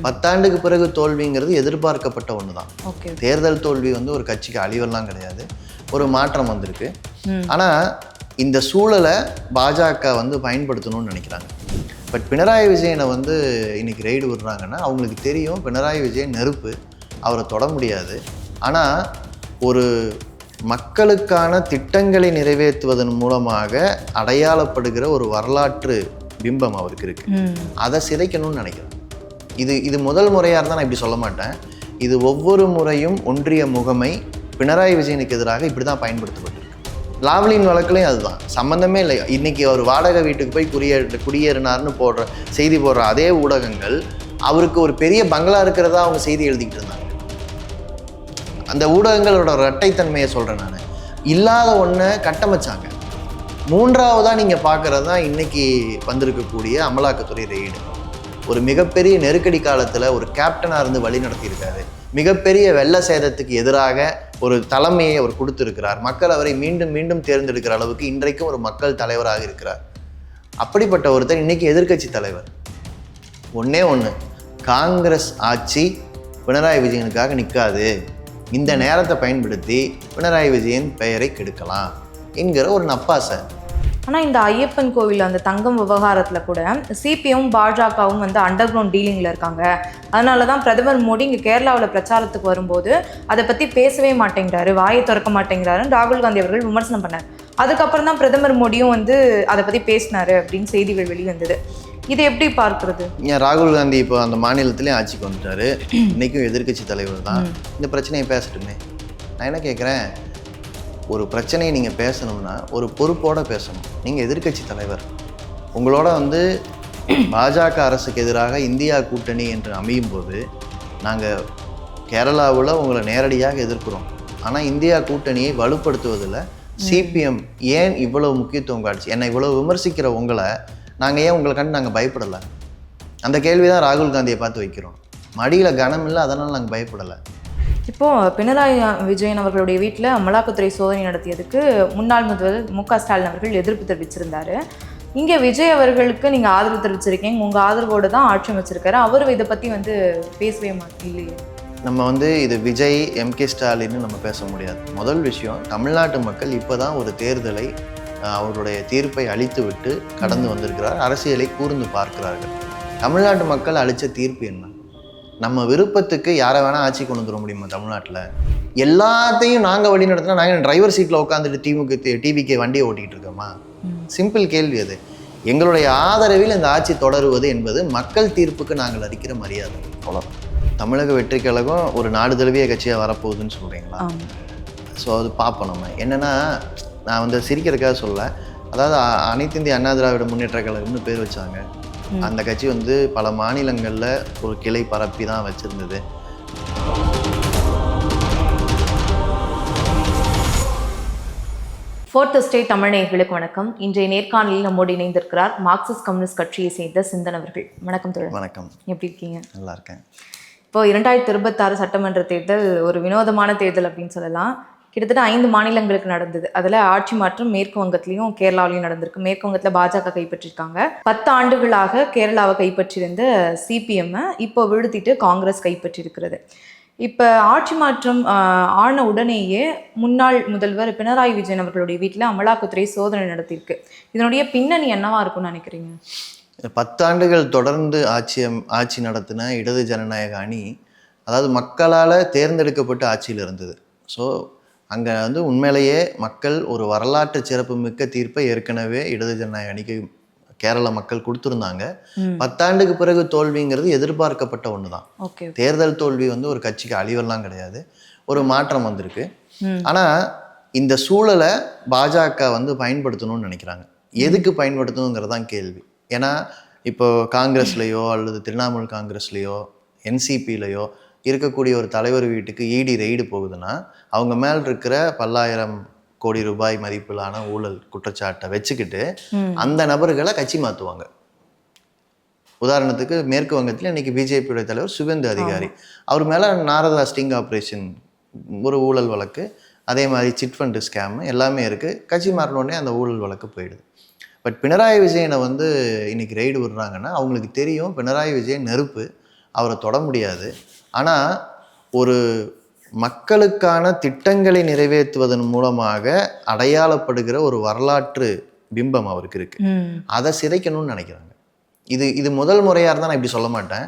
10 ஆண்டுக்கு பிறகு தோல்விங்கிறது எதிர்பார்க்கப்பட்ட ஒன்று தான். தேர்தல் தோல்வி வந்து ஒரு கட்சிக்கு அழிவெல்லாம் கிடையாது, ஒரு மாற்றம் வந்திருக்கு. ஆனால் இந்த சூழலை பாஜக வந்து பயன்படுத்தணும்னு நினைக்கிறாங்க. பட் பினராயி விஜயனை வந்து இன்னைக்கு ரெய்டு விடுறாங்கன்னா அவங்களுக்கு தெரியும் பினராயி விஜயன் நெருப்பு, அவரை தொட முடியாது. ஆனால் ஒரு மக்களுக்கான திட்டங்களை நிறைவேற்றுவதன் மூலமாக அடையாளப்படுகிற ஒரு வரலாற்று பிம்பம் அவருக்கு இருக்கு. அதை சிதைக்கணும்னு நினைக்கிறேன். இது முதல் முறையாக இருந்தால் நான் இப்படி சொல்ல மாட்டேன். இது ஒவ்வொரு முறையும் ஒன்றிய முகமை பினராயி விஜயனுக்கு எதிராக இப்படி தான் பயன்படுத்தப்பட்டிருக்கு. லாவ்லின் வழக்குலையும் அதுதான், சம்மந்தமே இல்லை. இன்னைக்கு அவர் வாடகை வீட்டுக்கு போய் குடியேறினார்னு செய்தி போடுற அதே ஊடகங்கள் அவருக்கு ஒரு பெரிய பங்களா இருக்கிறதா அவங்க செய்தி எழுதிக்கிட்டு இருந்தாங்க. அந்த ஊடகங்களோட இரட்டைத்தன்மையை சொல்கிறேன் நான். இல்லாத ஒன்றை கட்டமைச்சாங்க. மூன்றாவதாக நீங்கள் பார்க்குறது தான் இன்றைக்கி வந்திருக்கக்கூடிய அமலாக்கத்துறை ரெய்டு. ஒரு மிகப்பெரிய நெருக்கடி காலத்தில் ஒரு கேப்டனாக இருந்து வழி நடத்தியிருக்காரு. மிகப்பெரிய வெள்ள சேதத்துக்கு எதிராக ஒரு தலைமையை அவர் கொடுத்துருக்கிறார். மக்கள் அவரை மீண்டும் மீண்டும் தேர்ந்தெடுக்கிற அளவுக்கு இன்றைக்கும் ஒரு மக்கள் தலைவராக இருக்கிறார். அப்படிப்பட்ட ஒருத்தர் இன்றைக்கி எதிர்க்கட்சி தலைவர். ஒன்றே ஒன்று, காங்கிரஸ் ஆட்சி பினராயி விஜயனுக்காக நிற்காது, இந்த நேரத்தை பயன்படுத்தி பினராயி விஜயன் பெயரை கெடுக்கலாம் என்கிற ஒரு நப்பாசை. ஆனால் இந்த ஐயப்பன் கோவில் அந்த தங்கம் விவகாரத்தில் கூட சிபிஎம் பாஜகவும் வந்து அண்டர் கிரவுண்ட் டீலிங்கில் இருக்காங்க. அதனால தான் பிரதமர் மோடி இங்கே கேரளாவில் பிரச்சாரத்துக்கு வரும்போது அதை பற்றி பேசவே மாட்டேங்கிறாரு, வாயை திறக்க மாட்டேங்கிறாருன்னு ராகுல் காந்தி அவர்கள் விமர்சனம் பண்ணார். அதுக்கப்புறம் தான் பிரதமர் மோடியும் வந்து அதை பற்றி பேசினாரு அப்படின்னு செய்திகள் வெளிவந்தது. இதை எப்படி பார்க்கறது? ஏன் ராகுல் காந்தி இப்போ அந்த மாநிலத்திலேயே ஆட்சிக்கு வந்துட்டாரு, இன்றைக்கும் எதிர்க்கட்சி தலைவர் தான். இந்த பிரச்சனையை பேசட்டுமே. நான் என்ன கேட்குறேன், ஒரு பிரச்சனையை நீங்கள் பேசணும்னா ஒரு பொறுப்போடு பேசணும். நீங்கள் எதிர்க்கட்சி தலைவர், உங்களோட வந்து பாஜக அரசுக்கு எதிராக இந்தியா கூட்டணி என்று அமையும் போது நாங்கள் கேரளாவில் உங்களை நேரடியாக எதிர்க்கிறோம். ஆனால் இந்தியா கூட்டணியை வலுப்படுத்துவதில் சிபிஎம் ஏன் இவ்வளவு முக்கியத்துவம் காட்டுச்சு? என்னை இவ்வளவு விமர்சிக்கிற உங்களை நாங்கள் ஏன் உங்களை கண்டு நாங்கள் பயப்படலை? அந்த கேள்வி தான் ராகுல் காந்தியை பார்த்து வைக்கிறோம். மடியில் கனம் இல்லை, அதனால் நாங்கள் பயப்படலை. இப்போது பினராயி விஜயன் அவர்களுடைய வீட்டில் அமலாக்கத்துறை சோதனை நடத்தியதுக்கு முன்னாள் முதல்வர் மு.க. ஸ்டாலின் அவர்கள் எதிர்ப்பு தெரிவிச்சிருந்தார். இங்கே விஜய் அவர்களுக்கு நீங்கள் ஆதரவு தெரிவிச்சிருக்கீங்க, உங்கள் ஆதரவோடு தான் ஆட்சி அமைச்சிருக்காரு. அவர் இதை பற்றி வந்து பேசவே இல்லையே. நம்ம வந்து இது விஜய் எம்.கே. ஸ்டாலின்னு நம்ம பேச முடியாது. முதல் விஷயம், தமிழ்நாட்டு மக்கள் இப்போ தான் ஒரு தேர்தலை அவருடைய தீர்ப்பை அளித்து விட்டு கடந்து வந்திருக்கிறார். அரசியலை கூர்ந்து பார்க்கிறார்கள். தமிழ்நாட்டு மக்கள் அளித்த தீர்ப்பு என்ன? நம்ம விருப்பத்துக்கு யாரை வேணால் ஆட்சி கொண்டு வந்துட முடியுமா தமிழ்நாட்டில்? எல்லாத்தையும் நாங்கள் வழி நடத்தினா நாங்கள் டிரைவர் சீட்டில் உட்காந்துட்டு டிவிக்கு வண்டியை ஓட்டிகிட்டு இருக்கோமா? சிம்பிள் கேள்வி அது. எங்களுடைய ஆதரவில் இந்த ஆட்சி தொடருவது என்பது மக்கள் தீர்ப்புக்கு நாங்கள் அளிக்கிற மரியாதை, அவ்வளோதான். தமிழக வெற்றி கழகம் ஒரு நாடு தழுவிய கட்சியாக வரப்போகுதுன்னு சொல்கிறீங்களா? ஸோ அது பார்ப்போம். நம்ம என்னென்னா, நான் வந்து சிரிக்கிறதுக்காக சொல்ல, அதாவது அனைத்து இந்திய அண்ணா திராவிட முன்னேற்ற கழகம்னு பேர் வச்சாங்க. அந்த கட்சி வந்து பல மாநிலங்களில் ஒரு கிளை பரப்பி தான் வச்சுருந்தது. ஃபோர்த் எஸ்டேட் தமிழ் நேயர்களுக்கு வணக்கம். இன்றைய நேர்காணலில் நம்மோடு இணைந்திருக்கிறார் மார்க்சிஸ்ட் கம்யூனிஸ்ட் கட்சியை சேர்ந்த சிந்தன் அவர்கள். வணக்கம் தோழர். வணக்கம். எப்படி இருக்கீங்க? நல்லா இருக்கேன். இப்போ 2026 சட்டமன்ற தேர்தல் ஒரு வினோதமான தேர்தல் அப்படின்னு சொல்லலாம். கிட்டத்தட்ட 5 மாநிலங்களுக்கு நடந்தது. அதில் ஆட்சி மாற்றம் மேற்கு வங்கத்திலையும் கேரளாவிலையும் நடந்திருக்கு. மேற்கு வங்கத்தில் பாஜக கைப்பற்றிருக்காங்க. 10 ஆண்டுகளாக கேரளாவை கைப்பற்றியிருந்த சிபிஎம்மை இப்போ வீழ்த்திட்டு காங்கிரஸ் கைப்பற்றியிருக்கிறது. இப்போ ஆட்சி மாற்றம் ஆன உடனேயே முன்னாள் முதல்வர் பினராயி விஜயன் அவர்களுடைய வீட்டில் அமலாக்கத்துறை சோதனை நடத்தியிருக்கு. இதனுடைய பின்னணி என்னவா இருக்கும்னு நினைக்கிறீங்க? 10 ஆண்டுகள் தொடர்ந்து ஆட்சி நடத்தின இடது ஜனநாயக அணி, அதாவது மக்களால் தேர்ந்தெடுக்கப்பட்டு ஆட்சியில் இருந்தது. ஸோ அங்கே வந்து உண்மையிலேயே மக்கள் ஒரு வரலாற்று சிறப்பு மிக்க தீர்ப்பை ஏற்கனவே இடது ஜனநாயக அணிக்கு கேரள மக்கள் கொடுத்துருந்தாங்க. 10 ஆண்டுக்கு பிறகு தோல்விங்கிறது எதிர்பார்க்கப்பட்ட ஒன்று தான். தேர்தல் தோல்வி வந்து ஒரு கட்சிக்கு அழிவெல்லாம் கிடையாது, ஒரு மாற்றம் வந்திருக்கு. ஆனால் இந்த சூழலை பாஜக வந்து பயன்படுத்தணும்னு நினைக்கிறாங்க. எதுக்கு பயன்படுத்தணுங்கிறதான் கேள்வி. ஏன்னா இப்போ காங்கிரஸ்லேயோ அல்லது திரிணாமுல் காங்கிரஸ்லேயோ என்சிபியிலையோ இருக்கக்கூடிய ஒரு தலைவர் வீட்டுக்கு இடி ரெய்டு போகுதுன்னா அவங்க மேல் இருக்கிற பல்லாயிரம் கோடி ரூபாய் மதிப்பிலான ஊழல் குற்றச்சாட்டை வச்சுக்கிட்டு அந்த நபர்களை கட்சி மாற்றுவாங்க. உதாரணத்துக்கு மேற்கு வங்கத்தில் இன்னைக்கு பிஜேபியோட தலைவர் சுவேந்து அதிகாரி, அவர் மேலே நாரதா ஸ்டிங் ஆப்ரேஷன் ஒரு ஊழல் வழக்கு, அதே மாதிரி சிட் ஃபண்ட் ஸ்கேம் எல்லாமே இருக்குது. கட்சி மாறினோடனே அந்த ஊழல் வழக்கு போயிடுது. பட் பினராயி விஜயனை வந்து இன்னைக்கு ரெய்டு விடுறாங்கன்னா அவங்களுக்கு தெரியும் பினராயி விஜயன் நெருப்பு, அவரை தொட முடியாது. ஆனால் ஒரு மக்களுக்கான திட்டங்களை நிறைவேற்றுவதன் மூலமாக அடையாளப்படுகிற ஒரு வரலாற்று பிம்பம் அவருக்கு இருக்கு. அதை சிதைக்கணும்னு நினைக்கிறாங்க. இது முதல் முறையாக இருந்தால் நான் இப்படி சொல்ல மாட்டேன்.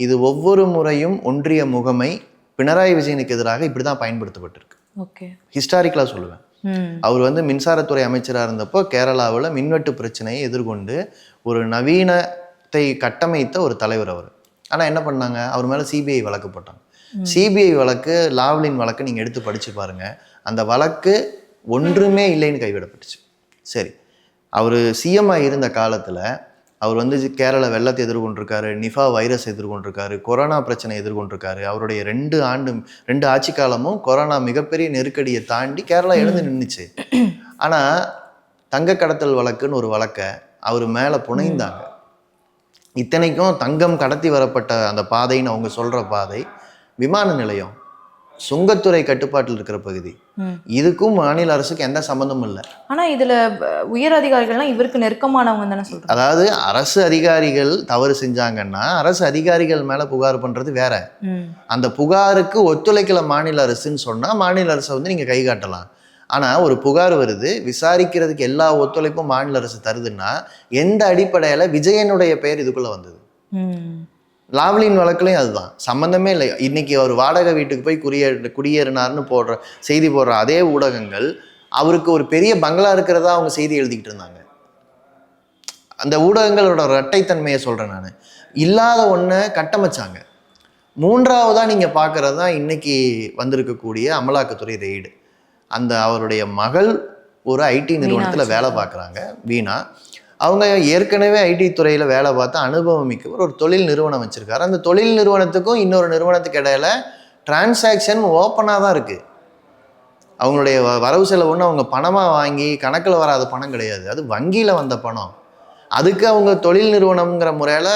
இது ஒவ்வொரு முறையும் ஒன்றிய முகமை பினராயி விஜயனுக்கு எதிராக இப்படி தான் பயன்படுத்தப்பட்டிருக்கு. ஹிஸ்டாரிக்கலாக சொல்லுவேன். அவர் வந்து மின்சாரத்துறை அமைச்சராக இருந்தப்போ கேரளாவில் மின்வெட்டு பிரச்சனையை எதிர்கொண்டு ஒரு நவீனத்தை கட்டமைத்த ஒரு தலைவர் அவர். ஆனால் என்ன பண்ணாங்க, அவர் மேலே சிபிஐ வழக்கு போட்டாங்க. சிபிஐ வழக்கு, லாவ்லின் வழக்கு நீங்கள் எடுத்து படித்து பாருங்கள். அந்த வழக்கு ஒன்றுமே இல்லைன்னு கைவிடப்பட்டுச்சு. சரி, அவர் சிஎம்மாக இருந்த காலத்தில் அவர் வந்து கேரள வெள்ளத்தை எதிர்கொண்டிருக்காரு, நிஃபா வைரஸ் எதிர்கொண்டிருக்காரு, கொரோனா பிரச்சனை எதிர்கொண்டிருக்காரு. அவருடைய 2 ஆட்சி காலமும் கொரோனா மிகப்பெரிய நெருக்கடியை தாண்டி கேரளா எழுந்து நின்றுச்சு. ஆனால் தங்க கடத்தல் வழக்குன்னு ஒரு வழக்கை அவர் மேலே புனைந்தாங்க. இத்தனைக்கும் தங்கம் கடத்தி வரப்பட்ட அந்த பாதைன்னு அவங்க சொல்கிற பாதை விமான நிலையம், சுங்கத்துறை கட்டுப்பாட்டில் இருக்கிற பகுதி. இதுக்கும் மாநில அரசுக்கு எந்த சம்பந்தமும் இல்லை. ஆனா இதுல உயர் அதிகாரிகள்லாம் இவருக்கு நெருக்கமானவங்க தானே சொல்றாங்க. அதாவது அரசு அதிகாரிகள் தவறு செஞ்சாங்கன்னா அரசு அதிகாரிகள் மேல புகார் பண்றது வேற. அந்த புகாருக்கு ஒத்துழைக்கல மாநில அரசுன்னு சொன்னா மாநில அரசை வந்து நீங்க கை காட்டலாம். ஆனா ஒரு புகார் வருது, விசாரிக்கிறதுக்கு எல்லா ஒத்துழைப்பும் மாநில அரசு தருதுன்னா எந்த அடிப்படையில விஜயனுடைய பெயர் இதுக்குள்ள வந்தது? லாவ்லின் வழக்குலையும் அதுதான், சம்மந்தமே இல்லை. இன்னைக்கு அவர் வாடகை வீட்டுக்கு போய் குடியேறினார்னு செய்தி போடுற அதே ஊடகங்கள் அவருக்கு ஒரு பெரிய பங்களா இருக்கிறதா அவங்க செய்தி எழுதிக்கிட்டு இருந்தாங்க. அந்த ஊடகங்களோட இரட்டைத்தன்மையை சொல்றேன் நான். இல்லாத ஒன்றை கட்டமைச்சாங்க. மூன்றாவதா நீங்க பார்க்கறது தான் இன்னைக்கு வந்திருக்கக்கூடிய அமலாக்கத்துறை ரெய்டு. அந்த அவருடைய மகள் ஒரு ஐடி நிறுவனத்தில் வேலை பார்க்குறாங்க, வீணா. அவங்க ஏற்கனவே ஐடி துறையில் வேலை பார்த்து அனுபவம் மிக்க ஒரு தொழில் நிறுவனம் வச்சுருக்காரு. அந்த தொழில் நிறுவனத்துக்கும் இன்னொரு நிறுவனத்துக்கு இடையில டிரான்சாக்ஷன் ஓப்பனாக தான் இருக்குது. அவங்களுடைய வரவு செலவுன்னு அவங்க பணமாக வாங்கி கணக்கில் வராத பணம் கிடையாது, அது வங்கியில் வந்த பணம். அதுக்கு அவங்க தொழில் நிறுவனம்ங்கிற முறையில்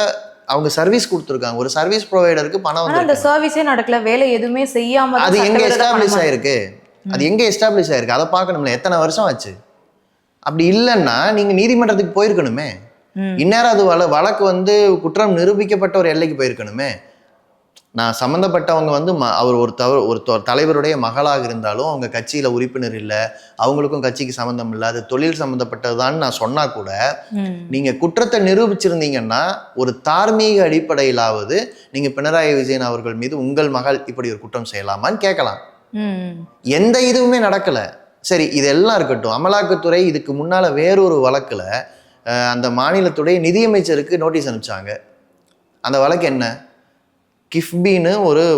அவங்க சர்வீஸ் கொடுத்துருக்காங்க. ஒரு சர்வீஸ் ப்ரொவைடருக்கு பணம் வந்து அந்த சர்வீஸே நடக்கல, வேலை எதுவுமே செய்யாமல் அது எங்கே எஸ்டாப்ளிஷ் ஆயிருக்கு? அது எங்கே எஸ்டாப்ளிஷ் ஆயிருக்கு? அதை பார்க்கணும்ல. எத்தனை வருஷம் ஆச்சு? அப்படி இல்லைன்னா நீங்க நீதிமன்றத்துக்கு போயிருக்கணுமே. இந்நேரம் அது வழக்கு வந்து குற்றம் நிரூபிக்கப்பட்ட ஒரு எல்லைக்கு போயிருக்கணுமே. நான் சம்மந்தப்பட்டவங்க வந்து அவர் ஒரு தலைவருடைய மகளாக இருந்தாலும் அவங்க கட்சியில உறுப்பினர் இல்லை, அவங்களுக்கும் கட்சிக்கு சம்மந்தம் இல்லை, அது தொழில் சம்மந்தப்பட்டதுதான்னு நான் சொன்னா கூட நீங்க குற்றத்தை நிரூபிச்சிருந்தீங்கன்னா ஒரு தார்மீக அடிப்படையிலாவது நீங்க பினராயி விஜயன் அவர்கள் மீது உங்கள் மகள் இப்படி ஒரு குற்றம் செய்யலாமான்னு கேட்கலாம். எந்த இதுவுமே நடக்கல. சரி, இதெல்லாம் இருக்கட்டும். அமலாக்கத்துறை இதுக்கு முன்னால் வேறொரு வழக்கில் அந்த மாநிலத்துடைய நிதியமைச்சருக்கு நோட்டீஸ் அனுப்பிச்சாங்க. அந்த வழக்கு என்ன? கிஃபின்னு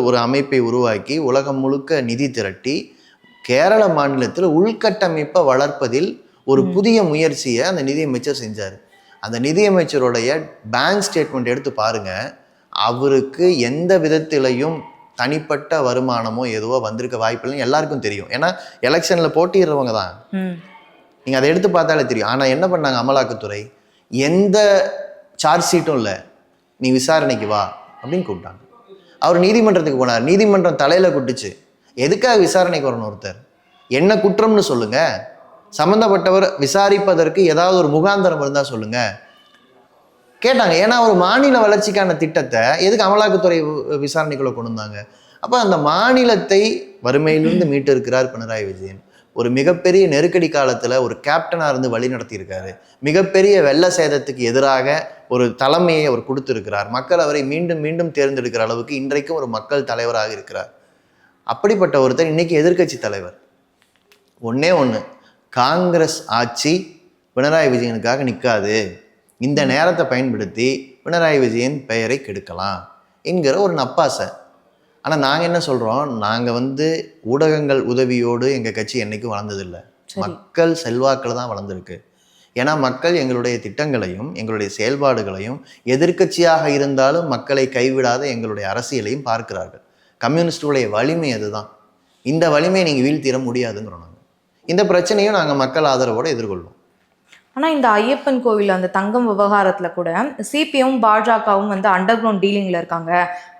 ஒரு அமைப்பை உருவாக்கி உலகம் முழுக்க நிதி திரட்டி கேரள மாநிலத்தில் உள்கட்டமைப்பை வளர்ப்பதில் ஒரு புதிய முயற்சியை அந்த நிதியமைச்சர் செஞ்சார். அந்த நிதியமைச்சருடைய பேங்க் ஸ்டேட்மெண்ட் எடுத்து பாருங்க. அவருக்கு எந்த விதத்திலையும் தனிப்பட்ட வருமானமோ எதுவோ வந்திருக்க வாய்ப்பில்லைன்னு எல்லாருக்கும் தெரியும். ஏன்னா எலெக்ஷன்ல போட்டிடுறவங்க தான். நீங்க அதை எடுத்து பார்த்தாலே தெரியும். ஆனா என்ன பண்ணாங்க அமலாக்கத்துறை? எந்த சார்ஜ் ஷீட்டும் இல்லை, நீ விசாரணைக்கு வா அப்படின்னு கூப்பிட்டாங்க. அவர் நீதிமன்றத்துக்கு போனார். நீதிமன்றம் தலையில குட்டுச்சு. எதுக்காக விசாரணைக்கு வரணும் ஒருத்தர்? என்ன குற்றம்னு சொல்லுங்க, சம்பந்தப்பட்டவர் விசாரிப்பதற்கு ஏதாவது ஒரு முகாந்தரம் இருந்தா சொல்லுங்க கேட்டாங்க. ஏன்னா ஒரு மாநில வளர்ச்சிக்கான திட்டத்தை எதுக்கு அமலாக்கத்துறை விசாரணைக்குள்ள கொண்டு வந்தாங்க? அப்போ அந்த மாநிலத்தை வறுமையிலிருந்து மீட்டு இருக்கிறார் பினராயி விஜயன். ஒரு மிகப்பெரிய நெருக்கடி காலத்தில் ஒரு கேப்டனாக இருந்து வழி நடத்தியிருக்காரு. மிகப்பெரிய வெள்ள சேதத்துக்கு எதிராக ஒரு தலைமையை அவர் கொடுத்திருக்கிறார். மக்கள் அவரை மீண்டும் மீண்டும் தேர்ந்தெடுக்கிற அளவுக்கு இன்றைக்கும் ஒரு மக்கள் தலைவராக இருக்கிறார். அப்படிப்பட்ட ஒருத்தர் இன்னைக்கு எதிர்க்கட்சி தலைவர். ஒன்னே ஒன்று, காங்கிரஸ் ஆட்சி பினராயி விஜயனுக்காக நிற்காது, இந்த நேரத்தை பயன்படுத்தி பினராயி விஜயன் பெயரை கெடுக்கலாம் என்கிற ஒரு நப்பாசை. ஆனால் நாங்கள் என்ன சொல்கிறோம், நாங்கள் வந்து ஊடகங்கள் உதவியோடு எங்கள் கட்சி என்றைக்கும் வளர்ந்ததில்லை. மக்கள் செல்வாக்கில் தான் வளர்ந்துருக்கு. ஏன்னா மக்கள் எங்களுடைய திட்டங்களையும் எங்களுடைய செயல்பாடுகளையும் எதிர்க்கட்சியாக இருந்தாலும் மக்களை கைவிடாத எங்களுடைய அரசியலையும் பார்க்கிறார்கள். கம்யூனிஸ்டுடைய வலிமை அதுதான். இந்த வலிமையை நீங்கள் வீழ்த்திட முடியாதுங்கிறோம். நாங்கள் இந்த பிரச்சனையும் நாங்கள் மக்கள் ஆதரவோடு எதிர்கொள்வோம். ஆனால் இந்த ஐயப்பன் கோவில் அந்த தங்கம் விவகாரத்தில் கூட சிபிஎம் பாஜகவும் வந்து அண்டர் கிரவுண்ட் டீலிங்கில் இருக்காங்க.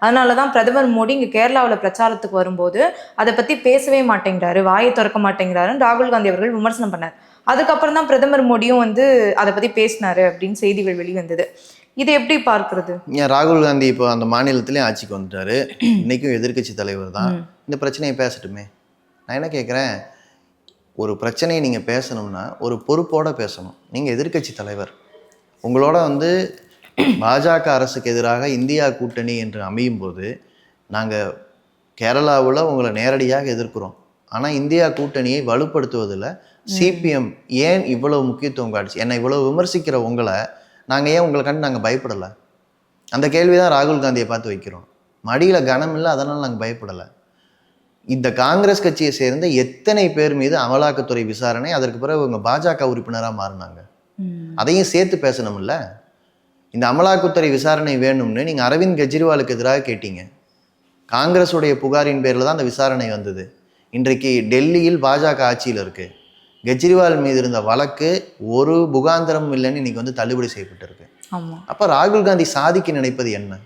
அதனால தான் பிரதமர் மோடி இங்கே கேரளாவில் பிரச்சாரத்துக்கு வரும்போது அதை பற்றி பேசவே மாட்டேங்கிறாரு, வாயை திறக்க மாட்டேங்கிறாருன்னு ராகுல் காந்தி அவர்கள் விமர்சனம் பண்ணார். அதுக்கப்புறம் தான் பிரதமர் மோடியும் வந்து அதை பற்றி பேசினாரு அப்படின்னு செய்திகள் வெளிவந்தது. இதை எப்படி பார்க்கிறது? ஏன் ராகுல் காந்தி இப்போ அந்த மாநிலத்திலேயும் ஆட்சிக்கு வந்துட்டாரு, இன்னைக்கும் எதிர்க்கட்சி தலைவர் தான். இந்த பிரச்சனையை பேசட்டுமே. நான் என்ன கேட்குறேன், ஒரு பிரச்சனையை நீங்கள் பேசணும்னா ஒரு பொறுப்போடு பேசணும். நீங்கள் எதிர்க்கட்சி தலைவர், உங்களோட வந்து பாஜக அரசுக்கு எதிராக இந்தியா கூட்டணி என்று அமையும் போது நாங்கள் கேரளாவில் உங்களை நேரடியாக எதிர்க்கிறோம். ஆனால் இந்தியா கூட்டணியை வலுப்படுத்துவதில் சிபிஎம் ஏன் இவ்வளவு முக்கியத்துவம் காட்டுச்சு? என்னை இவ்வளவு விமர்சிக்கிற உங்களை நாங்கள் ஏன் உங்களை கண்டு நாங்கள் பயப்படலை? அந்த கேள்வி தான் ராகுல் காந்தியை பார்த்து வைக்கிறோம். மடியில் கனம் இல்லை, அதனால் நாங்கள் பயப்படலை. இந்த காங்கிரஸ் கட்சியை சேர்ந்த எத்தனை பேர் மீது அமலாக்கத்துறை விசாரணை, அதற்கு பிறகு இவங்க பாஜக உறுப்பினராக மாறினாங்க, அதையும் சேர்த்து பேசணும்ல. இந்த அமலாக்கத்துறை விசாரணை வேணும்னு நீங்கள் அரவிந்த் கெஜ்ரிவாலுக்கு எதிராக கேட்டீங்க. காங்கிரஸுடைய புகாரின் பேரில் தான் அந்த விசாரணை வந்தது. இன்றைக்கு டெல்லியில் பாஜக ஆட்சியில் இருக்குது. கெஜ்ரிவால் மீது இருந்த வழக்கு ஒரு புகாந்திரமும் இல்லைன்னு இன்னைக்கு வந்து தள்ளுபடி செய்யப்பட்டிருக்கு. அப்போ ராகுல் காந்தி சாதிக்க நினைப்பது என்ன?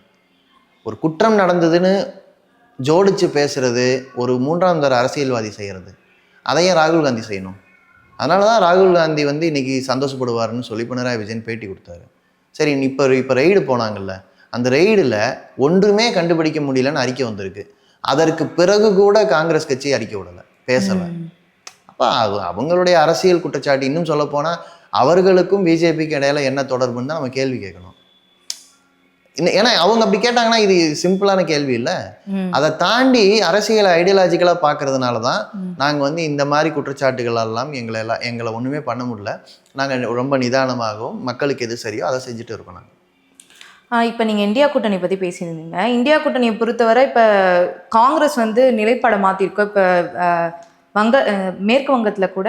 ஒரு குற்றம் நடந்ததுன்னு ஜோடிச்சு பேசுறது ஒரு மூன்றாம் தர அரசியல்வாதி செய்கிறது. அதையும் ராகுல் காந்தி செய்யணும். அதனால தான் ராகுல் காந்தி வந்து இன்னைக்கு சந்தோஷப்படுவார்னு சொல்லி பினராயி விஜயன் பேட்டி கொடுத்தாரு. சரி, இப்போ ரெய்டு போனாங்கல்ல, அந்த ரெய்டில் ஒன்றுமே கண்டுபிடிக்க முடியலன்னு அறிக்கை வந்திருக்கு. அதற்கு பிறகு கூட காங்கிரஸ் கட்சி அறிக்கை விடலை, பேசலை. அப்போ அவங்களுடைய அரசியல் குற்றச்சாட்டு. இன்னும் சொல்ல போனால் அவர்களுக்கும் பிஜேபிக்கு இடையில என்ன தொடர்புன்னு தான் நம்ம கேள்வி கேட்கணும். ஏன்னா அவங்க அப்படி கேட்டாங்கன்னா இது சிம்பிளான கேள்வி இல்லை. அதை தாண்டி அரசியல் ஐடியாலஜிக்கலாக பார்க்கறதுனால தான் நாங்கள் வந்து இந்த மாதிரி குற்றச்சாட்டுகள் எல்லாம் எங்களை ஒன்றுமே பண்ண முடியல, நாங்கள் ரொம்ப நிதானமாகவும் மக்களுக்கு எது சரியோ அதை செஞ்சுட்டு இருக்கோம். நாங்கள் இப்போ நீங்கள் இந்தியா கூட்டணி பற்றி பேசியிருந்தீங்க. இந்தியா கூட்டணியை பொறுத்தவரை இப்போ காங்கிரஸ் வந்து நிலைப்பாடை மாற்றிருக்கோம். இப்போ மேற்கு வங்கத்தில் கூட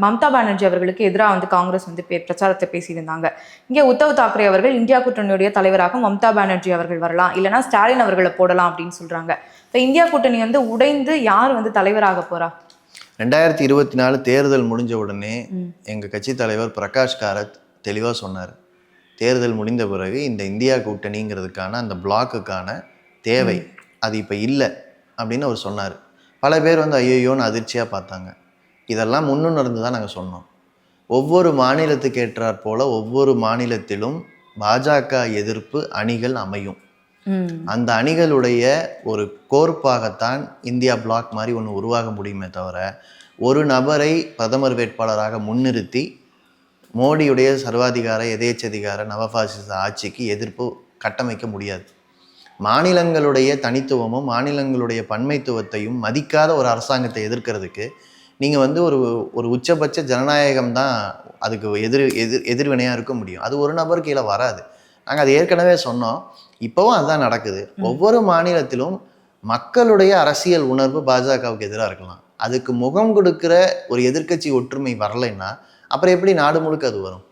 மம்தா பானர்ஜி அவர்களுக்கு எதிராக வந்து காங்கிரஸ் வந்து பிரச்சாரத்தை பேசியிருந்தாங்க. இங்கே உத்தவ் தாக்கரே அவர்கள் இந்தியா கூட்டணியுடைய தலைவராக மம்தா பானர்ஜி அவர்கள் வரலாம், இல்லைனா ஸ்டாலின் அவர்களை போடலாம் அப்படின்னு சொல்கிறாங்க. இப்போ இந்தியா கூட்டணி வந்து உடைந்து யார் வந்து தலைவராக போகிறா? 2024 தேர்தல் முடிஞ்ச உடனே எங்கள் கட்சி தலைவர் பிரகாஷ் காரத் தெளிவாக சொன்னார், தேர்தல் முடிந்த பிறகு இந்த இந்தியா கூட்டணிங்கிறதுக்கான அந்த பிளாக்குக்கான தேவை அது இப்போ இல்லை அப்படின்னு அவர் சொன்னார். பல பேர் வந்து ஐயோன்னு அதிர்ச்சியாக பார்த்தாங்க. இதெல்லாம் முன்னுணர்ந்து தான் நாங்கள் சொன்னோம். ஒவ்வொரு மாநிலத்துக்கு ஏற்றாற் போல ஒவ்வொரு மாநிலத்திலும் பாஜக எதிர்ப்பு அணிகள் அமையும். அந்த அணிகளுடைய ஒரு கோர்ப்பாகத்தான் இந்தியா பிளாக் மாதிரி ஒன்று உருவாக முடியுமே தவிர ஒரு நபரை பிரதமர் வேட்பாளராக முன்னிறுத்தி மோடியுடைய சர்வாதிகார எதேச்சதிகார நவபாசிச ஆட்சிக்கு எதிர்ப்பு கட்டமைக்க முடியாது. மாநிலங்களுடைய தனித்துவமும் மாநிலங்களுடைய பன்மைத்துவத்தையும் மதிக்காத ஒரு அரசாங்கத்தை எதிர்க்கிறதுக்கு நீங்கள் வந்து ஒரு உச்சபட்ச ஜனநாயகம் தான் அதுக்கு எதிர்வினையாக இருக்க முடியும். அது ஒரு நபர் கீழே வராது. நாங்கள் அது ஏற்கனவே சொன்னோம், இப்போவும் அதுதான் நடக்குது. ஒவ்வொரு மாநிலத்திலும் மக்களுடைய அரசியல் உணர்வு பாஜகவுக்கு எதிராக இருக்கலாம். அதுக்கு முகம் கொடுக்குற ஒரு எதிர்க்கட்சி ஒற்றுமை வரலைன்னா அப்புறம் எப்படி நாடு முழுக்க அது வரும்?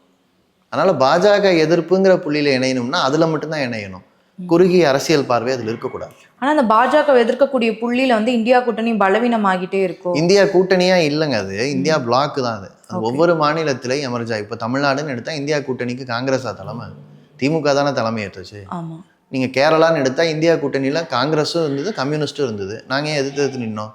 அதனால் பாஜக எதிர்ப்புங்கிற புள்ளியில் இணையணும்னா அதில் மட்டும்தான் இணையணும். குறுகிய அரசியல் பார்வை அதில் இருக்கக்கூடாது. ஆனால் அந்த பாஜக எதிர்க்கக்கூடிய புள்ளியில் வந்து இந்தியா கூட்டணி பலவீனமாகிட்டே இருக்கும். இந்தியா கூட்டணியா இல்லைங்க, அது இந்தியா பிளாக் தான். அது ஒவ்வொரு மாநிலத்திலையும் எமர்ஜா. இப்போ தமிழ்நாடுன்னு எடுத்தால் இந்தியா கூட்டணிக்கு காங்கிரஸா தலைமை, திமுக தானே தலைமை ஏற்றுச்சு. ஆமாம். நீங்கள் கேரளான்னு எடுத்தால் இந்தியா கூட்டணியில் காங்கிரஸும் இருந்தது, கம்யூனிஸ்ட்டும் இருந்தது. நாங்கள் ஏன் எதிர்த்து நின்னோம்?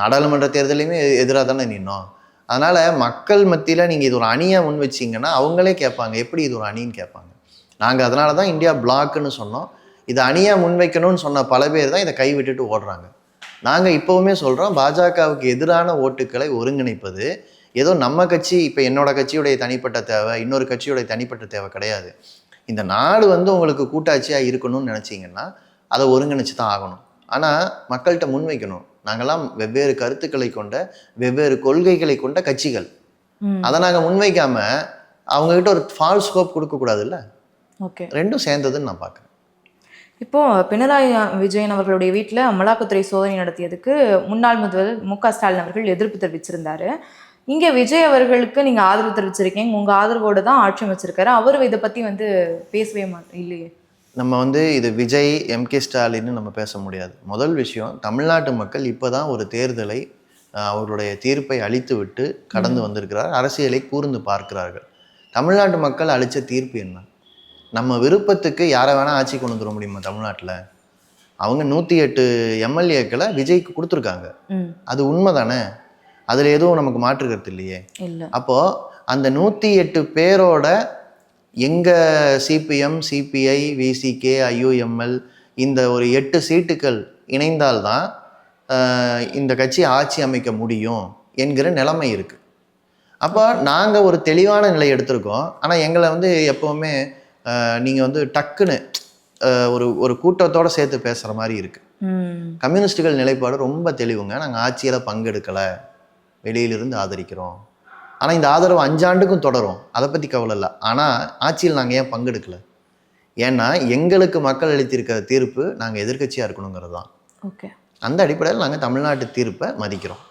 நாடாளுமன்ற தேர்தலையுமே எதிராக தானே நின்னோம். அதனால் மக்கள் மத்தியில் நீங்கள் இது ஒரு அணியாக முன் வச்சிங்கன்னா அவங்களே கேட்பாங்க, எப்படி இது ஒரு அணின்னு கேட்பாங்க. நாங்கள் அதனால தான் இந்தியா பிளாக்குன்னு சொன்னோம். இதை அணியாக முன்வைக்கணும்னு சொன்ன பல பேர் தான் இதை கைவிட்டுட்டு ஓடுறாங்க. நாங்கள் இப்போவுமே சொல்கிறோம், பாஜகவுக்கு எதிரான ஓட்டுக்களை ஒருங்கிணைப்பது ஏதோ நம்ம கட்சி, இப்போ என்னோட கட்சியுடைய தனிப்பட்ட தேவை, இன்னொரு கட்சியுடைய தனிப்பட்ட தேவை கிடையாது. இந்த நாடு வந்து உங்களுக்கு கூட்டாட்சியாக இருக்கணும்னு நினச்சிங்கன்னா அதை ஒருங்கிணைச்சு தான் ஆகணும். ஆனால் மக்கள்கிட்ட முன்வைக்கணும். நாங்கள்லாம் வெவ்வேறு கருத்துக்களை கொண்ட வெவ்வேறு கொள்கைகளை கொண்ட கட்சிகள். அதை நாங்கள் முன்வைக்காமல் அவங்ககிட்ட ஒரு ஃபால்ஸ் ஹோப் கொடுக்கக்கூடாதுல்ல. ஓகே, ரெண்டும் சேர்ந்ததுன்னு நான் பார்க்குறேன். இப்போது பினராயி விஜயன் அவர்களுடைய வீட்டில் அமலாக்கத்துறை சோதனை நடத்தியதுக்கு முன்னாள் முதல்வர் மு.க. ஸ்டாலின் அவர்கள் எதிர்ப்பு தெரிவிச்சிருந்தாரு. இங்கே விஜய் அவர்களுக்கு நீங்கள் ஆதரவு தெரிவிச்சிருக்கீங்க, உங்கள் ஆதரவோடு தான் ஆட்சி அமைச்சிருக்காரு. அவரும் இதை பற்றி வந்து பேசவே இல்லையே. நம்ம வந்து இது விஜய் எம்.கே. ஸ்டாலின்னு நம்ம பேச முடியாது. முதல் விஷயம், தமிழ்நாட்டு மக்கள் இப்போ தான் ஒரு தேர்தலை அவர்களுடைய தீர்ப்பை அளித்து விட்டு கடந்து வந்திருக்கிறார். அரசியலை கூர்ந்து பார்க்கிறார்கள். தமிழ்நாட்டு மக்கள் அளித்த தீர்ப்பு என்ன? நம்ம விருப்பத்துக்கு யாரை வேணால் ஆட்சி கொண்டு வந்துட முடியுமா தமிழ்நாட்டில்? அவங்க 108 எம்எல்ஏக்களை விஜய்க்கு கொடுத்துருக்காங்க. அது உண்மை தானே? அதில் எதுவும் நமக்கு மாற்று கருத்து இல்லையே. அப்போது அந்த 108 பேரோட எங்கள் சிபிஎம், சிபிஐ, விசிகே, ஐயூஎம்எல் இந்த ஒரு 8 சீட்டுகள் இணைந்தால்தான் இந்த கட்சி ஆட்சி அமைக்க முடியும் என்கிற நிலைமை இருக்குது. அப்போ நாங்கள் ஒரு தெளிவான நிலை எடுத்திருக்கோம். ஆனால் எங்களை வந்து எப்போவுமே நீங்கள் வந்து டக்குன்னு ஒரு கூட்டத்தோடு சேர்த்து பேசுகிற மாதிரி இருக்குது. கம்யூனிஸ்டுகள் நிலைப்பாடு ரொம்ப தெளிவுங்க. நாங்கள் ஆட்சியில் பங்கெடுக்கலை, வெளியிலிருந்து ஆதரிக்கிறோம். ஆனால் இந்த ஆதரவு 5 ஆண்டுக்கும் தொடரும், அதை பற்றி கவலை இல்லை. ஆனால் ஆட்சியில் நாங்கள் ஏன் பங்கெடுக்கலை? ஏன்னா எங்களுக்கு மக்கள் அளித்திருக்கிற தீர்ப்பு நாங்கள் எதிர்க்கட்சியாக இருக்கணுங்கிறது தான். ஓகே, அந்த அடிப்படையில் நாங்கள் தமிழ்நாட்டு தீர்ப்பை மதிக்கிறோம்.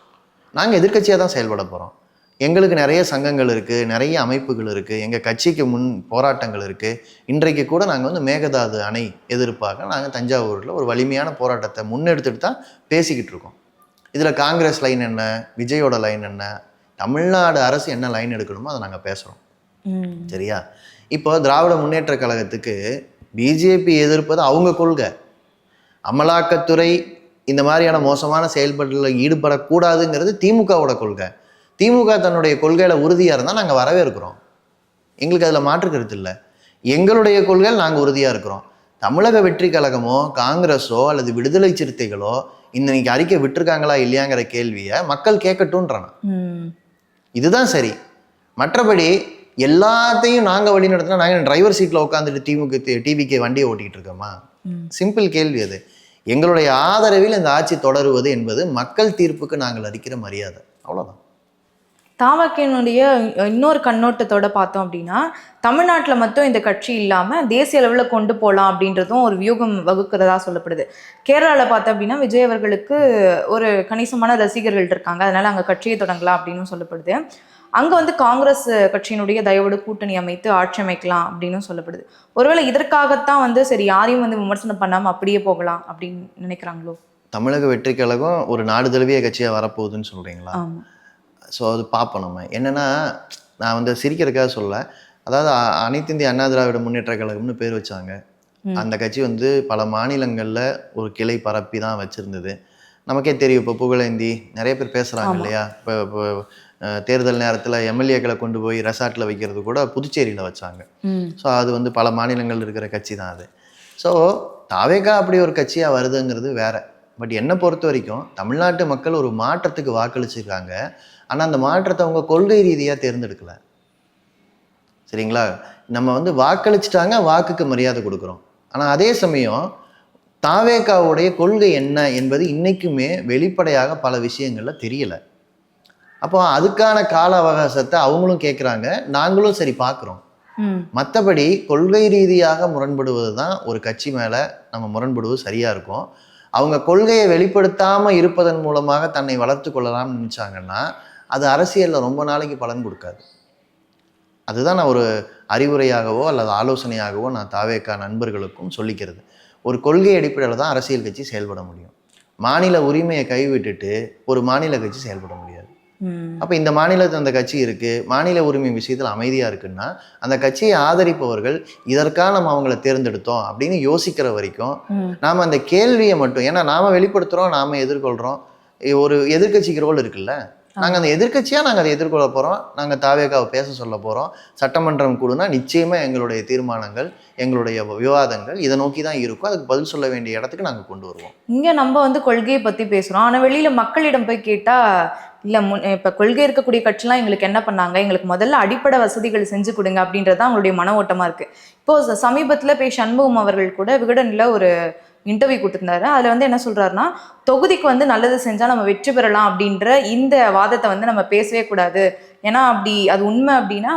நாங்கள் எதிர்க்கட்சியாக தான் செயல்பட போகிறோம். எங்களுக்கு நிறைய சங்கங்கள் இருக்குது, நிறைய அமைப்புகள் இருக்குது, எங்கள் கட்சிக்கு முன் போராட்டங்கள் இருக்குது. இன்றைக்கு கூட நாங்கள் வந்து மேகதாது அணை எதிர்ப்பாக நாங்கள் தஞ்சாவூரில் ஒரு வலிமையான போராட்டத்தை முன்னெடுத்துட்டு தான் பேசிக்கிட்டு இருக்கோம். இதில் காங்கிரஸ் லைன் என்ன, விஜயோட லைன் என்ன, தமிழ்நாடு அரசு என்ன லைன் எடுக்கணுமோ அதை நாங்கள் பேசுகிறோம். சரியா? இப்போ திராவிட முன்னேற்ற கழகத்துக்கு பிஜேபி எதிர்ப்பது அவங்க கொள்கை. அமலாக்கத்துறை இந்த மாதிரியான மோசமான செயல்பாட்டில் ஈடுபடக்கூடாதுங்கிறது திமுகவோட கொள்கை. திமுக தன்னுடைய கொள்கையில் உறுதியாக இருந்தால் நாங்கள் வரவேற்கிறோம். எங்களுக்கு அதில் மாற்று கருத்து இல்லை. எங்களுடைய கொள்கையில் நாங்கள் உறுதியாக இருக்கிறோம். தமிழக வெற்றி கழகமோ காங்கிரஸோ அல்லது விடுதலை சிறுத்தைகளோ இன்னைக்கு அறிக்கை விட்டுருக்காங்களா இல்லையாங்கிற கேள்வியை மக்கள் கேட்கட்டும்ன்றான். இதுதான் சரி. மற்றபடி எல்லாத்தையும் நாங்கள் வழி நடத்தினா நாங்கள் டிரைவர் சீட்டில் உட்காந்துட்டு டிவிக்கு வண்டியை ஓட்டிக்கிட்டு இருக்கோமா? சிம்பிள் கேள்வி அது. எங்களுடைய ஆதரவில் இந்த ஆட்சி தொடருவது என்பது மக்கள் தீர்ப்புக்கு நாங்கள் அளிக்கிற மரியாதை, அவ்வளோதான். தாமக்கினுடைய இன்னொரு கண்ணோட்டத்தோட பார்த்தோம் அப்படின்னா, தமிழ்நாட்டில் மட்டும் இந்த கட்சி இல்லாமல் தேசிய அளவில் கொண்டு போகலாம் அப்படின்றதும் ஒரு வியூகம் வகுக்கிறதா சொல்லப்படுது. கேரளாவில் பார்த்தோம் அப்படின்னா விஜய் அவர்களுக்கு ஒரு கணிசமான ரசிகர்கள் இருக்காங்க, அதனால அங்கே கட்சியை தொடங்கலாம் அப்படின்னு சொல்லப்படுது. அங்கே வந்து காங்கிரஸ் கட்சியினுடைய தயவோடு கூட்டணி அமைத்து ஆட்சி அமைக்கலாம் அப்படின்னு சொல்லப்படுது. ஒருவேளை இதற்காகத்தான் வந்து சரி யாரையும் வந்து விமர்சனம் பண்ணாமல் அப்படியே போகலாம் அப்படின்னு நினைக்கிறாங்களோ? தமிழக வெற்றி கழகம் ஒரு நாடு தழுவிய கட்சியாக வரப்போகுதுன்னு சொல்கிறீங்களா? ஸோ அது பார்ப்போம். நம்ம என்னென்னா, நான் வந்து சிரிக்கிறதுக்காக சொல்ல, அதாவது அனைத்து இந்திய அண்ணா திராவிட முன்னேற்ற கழகம்னு பேர் வச்சாங்க. அந்த கட்சி வந்து பல மாநிலங்களில் ஒரு கிளை பரப்பி தான் வச்சுருந்தது. நமக்கே தெரியும். இப்போ புகழேந்தி நிறைய பேர் பேசுகிறாங்க இல்லையா? இப்போ தேர்தல் நேரத்தில் எம்எல்ஏக்களை கொண்டு போய் ரெசார்ட்டில் வைக்கிறது கூட புதுச்சேரியில் வச்சாங்க. ஸோ அது வந்து பல மாநிலங்கள் இருக்கிற கட்சி தான் அது. ஸோ தாவேகா அப்படி ஒரு கட்சியாக வருதுங்கிறது வேற. பட் என்னை பொறுத்த வரைக்கும் தமிழ்நாட்டு மக்கள் ஒரு மாற்றத்துக்கு வாக்களிச்சிருக்காங்க. ஆனால் அந்த மாற்றத்தை அவங்க கொள்கை ரீதியாக தேர்ந்தெடுக்கலை. சரிங்களா? நம்ம வந்து வாக்களிச்சிட்டாங்க, வாக்குக்கு மரியாதை கொடுக்குறோம். ஆனால் அதே சமயம் தாவேகாவுடைய கொள்கை என்ன என்பது இன்றைக்குமே வெளிப்படையாக பல விஷயங்களில் தெரியலை. அப்போ அதுக்கான கால அவகாசத்தை அவங்களும் கேட்குறாங்க, நாங்களும் சரி பார்க்குறோம். மற்றபடி கொள்கை ரீதியாக முரண்படுவது தான் ஒரு கட்சி மேலே நம்ம முரண்படுவது சரியாக இருக்கும். அவங்க கொள்கையை வெளிப்படுத்தாமல் இருப்பதன் மூலமாக தன்னை வளர்த்து கொள்ளலாம்னு நினச்சாங்கன்னா அது அரசியலில் ரொம்ப நாளைக்கு பலன் கொடுக்காது. அதுதான் நான் ஒரு அறிவுரையாகவோ அல்லது ஆலோசனையாகவோ நான் தாவேகா நண்பர்களுக்கும் சொல்லிக்கிறது. ஒரு கொள்கை அடிப்படையில் தான் அரசியல் கட்சி செயல்பட முடியும். மாநில உரிமையை கைவிட்டுட்டு ஒரு மாநில கட்சி செயல்பட முடியாது. அப்போ இந்த மாநிலத்தில் அந்த கட்சி இருக்குது, மாநில உரிமை விஷயத்தில் அமைதியாக இருக்குன்னா அந்த கட்சியை ஆதரிப்பவர்கள் இதற்காக நம்ம அவங்கள தேர்ந்தெடுத்தோம் அப்படின்னு யோசிக்கிற வரைக்கும் நாம் அந்த கேள்வியை மட்டும், ஏன்னா நாம் வெளிப்படுத்துகிறோம், நாம் எதிர்கொள்கிறோம். ஒரு எதிர்கட்சிக்கு ரோல் இருக்குல்ல, நாங்கள் அந்த எதிர்கட்சியாக நாங்கள் அதை எதிர்கொள்ள போகிறோம். நாங்கள் தாவேகாவை பேச சொல்ல போகிறோம். சட்டமன்றம் கூடுனா நிச்சயமாக எங்களுடைய தீர்மானங்கள், எங்களுடைய விவாதங்கள் இதை நோக்கி தான் இருக்கும். அதுக்கு பதில் சொல்ல வேண்டிய இடத்துக்கு நாங்கள் கொண்டு வருவோம். இங்கே நம்ம வந்து கொள்கையை பற்றி பேசுகிறோம், ஆனால் வெளியில் மக்களிடம் போய் கேட்டால் இல்லை இப்போ கொள்கை இருக்கக்கூடிய கட்சிலாம் எங்களுக்கு என்ன பண்ணாங்க, எங்களுக்கு முதல்ல அடிப்படை வசதிகள் செஞ்சு கொடுங்க அப்படின்றது தான் அவங்களுடைய மன ஓட்டமாக இருக்குது. இப்போது சமீபத்தில் போய் சண்முகம் அவர்கள் கூட விகடனில் ஒரு இன்டர்வியூ கொடுத்துருந்தாரு. அதில் வந்து என்ன சொல்கிறாருன்னா, தொகுதிக்கு வந்து நல்லது செஞ்சால் நம்ம வெற்றி பெறலாம் அப்படின்ற இந்த வாதத்தை வந்து நம்ம பேசவே கூடாது. ஏன்னா அப்படி அது உண்மை அப்படின்னா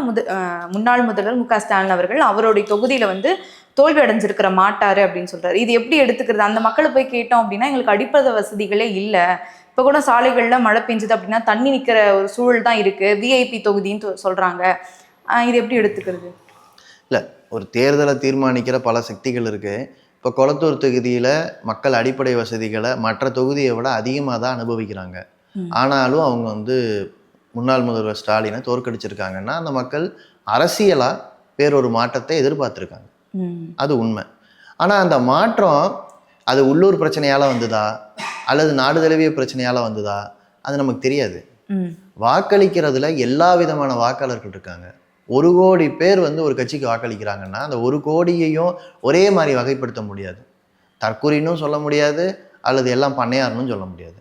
முன்னாள் முதல்வர் மு க ஸ்டாலின் அவர்கள் அவருடைய தொகுதியில் வந்து தோல்வி அடைஞ்சிருக்கிற மாட்டாரு அப்படின்னு சொல்கிறாரு. இது எப்படி எடுத்துக்கிறது? அந்த மக்களை போய் கேட்டோம் அப்படின்னா எங்களுக்கு அடிப்படை வசதிகளே இல்லை. இப்போ கூட சாலைகளில் மழை பெஞ்சுது அப்படின்னா தண்ணி நிற்கிற ஒரு சூழல் தான் இருக்குது, விஐபி தொகுதின்னு சொல்கிறாங்க. இது எப்படி எடுத்துக்கிறது? இல்லை, ஒரு தேர்தலை தீர்மானிக்கிற பல சக்திகள் இருக்குது. இப்போ கொளத்தூர் தொகுதியில் மக்கள் அடிப்படை வசதிகளை மற்ற தொகுதியை விட அதிகமாக தான் அனுபவிக்கிறாங்க. ஆனாலும் அவங்க வந்து முன்னாள் முதல்வர் ஸ்டாலினை தோற்கடிச்சிருக்காங்கன்னா அந்த மக்கள் அரசியலாக வேறொரு மாற்றத்தை எதிர்பார்த்துருக்காங்க. அது உண்மை. ஆனால் அந்த மாற்றம் அது உள்ளூர் பிரச்சனையால் வந்ததா அல்லது நாடு தழுவிய பிரச்சனையால் வந்ததா அது நமக்கு தெரியாது. வாக்களிக்கிறதுல எல்லா விதமான வாக்காளர்கள் இருக்காங்க. 1 கோடி பேர் வந்து ஒரு கட்சிக்கு வாக்களிக்கிறாங்கன்னா அந்த 1 கோடியையும் ஒரே மாதிரி வகைப்படுத்த முடியாது. தற்குறின்னு சொல்ல முடியாது, அல்லது எல்லாம் பண்ணையாருன்னு சொல்ல முடியாது.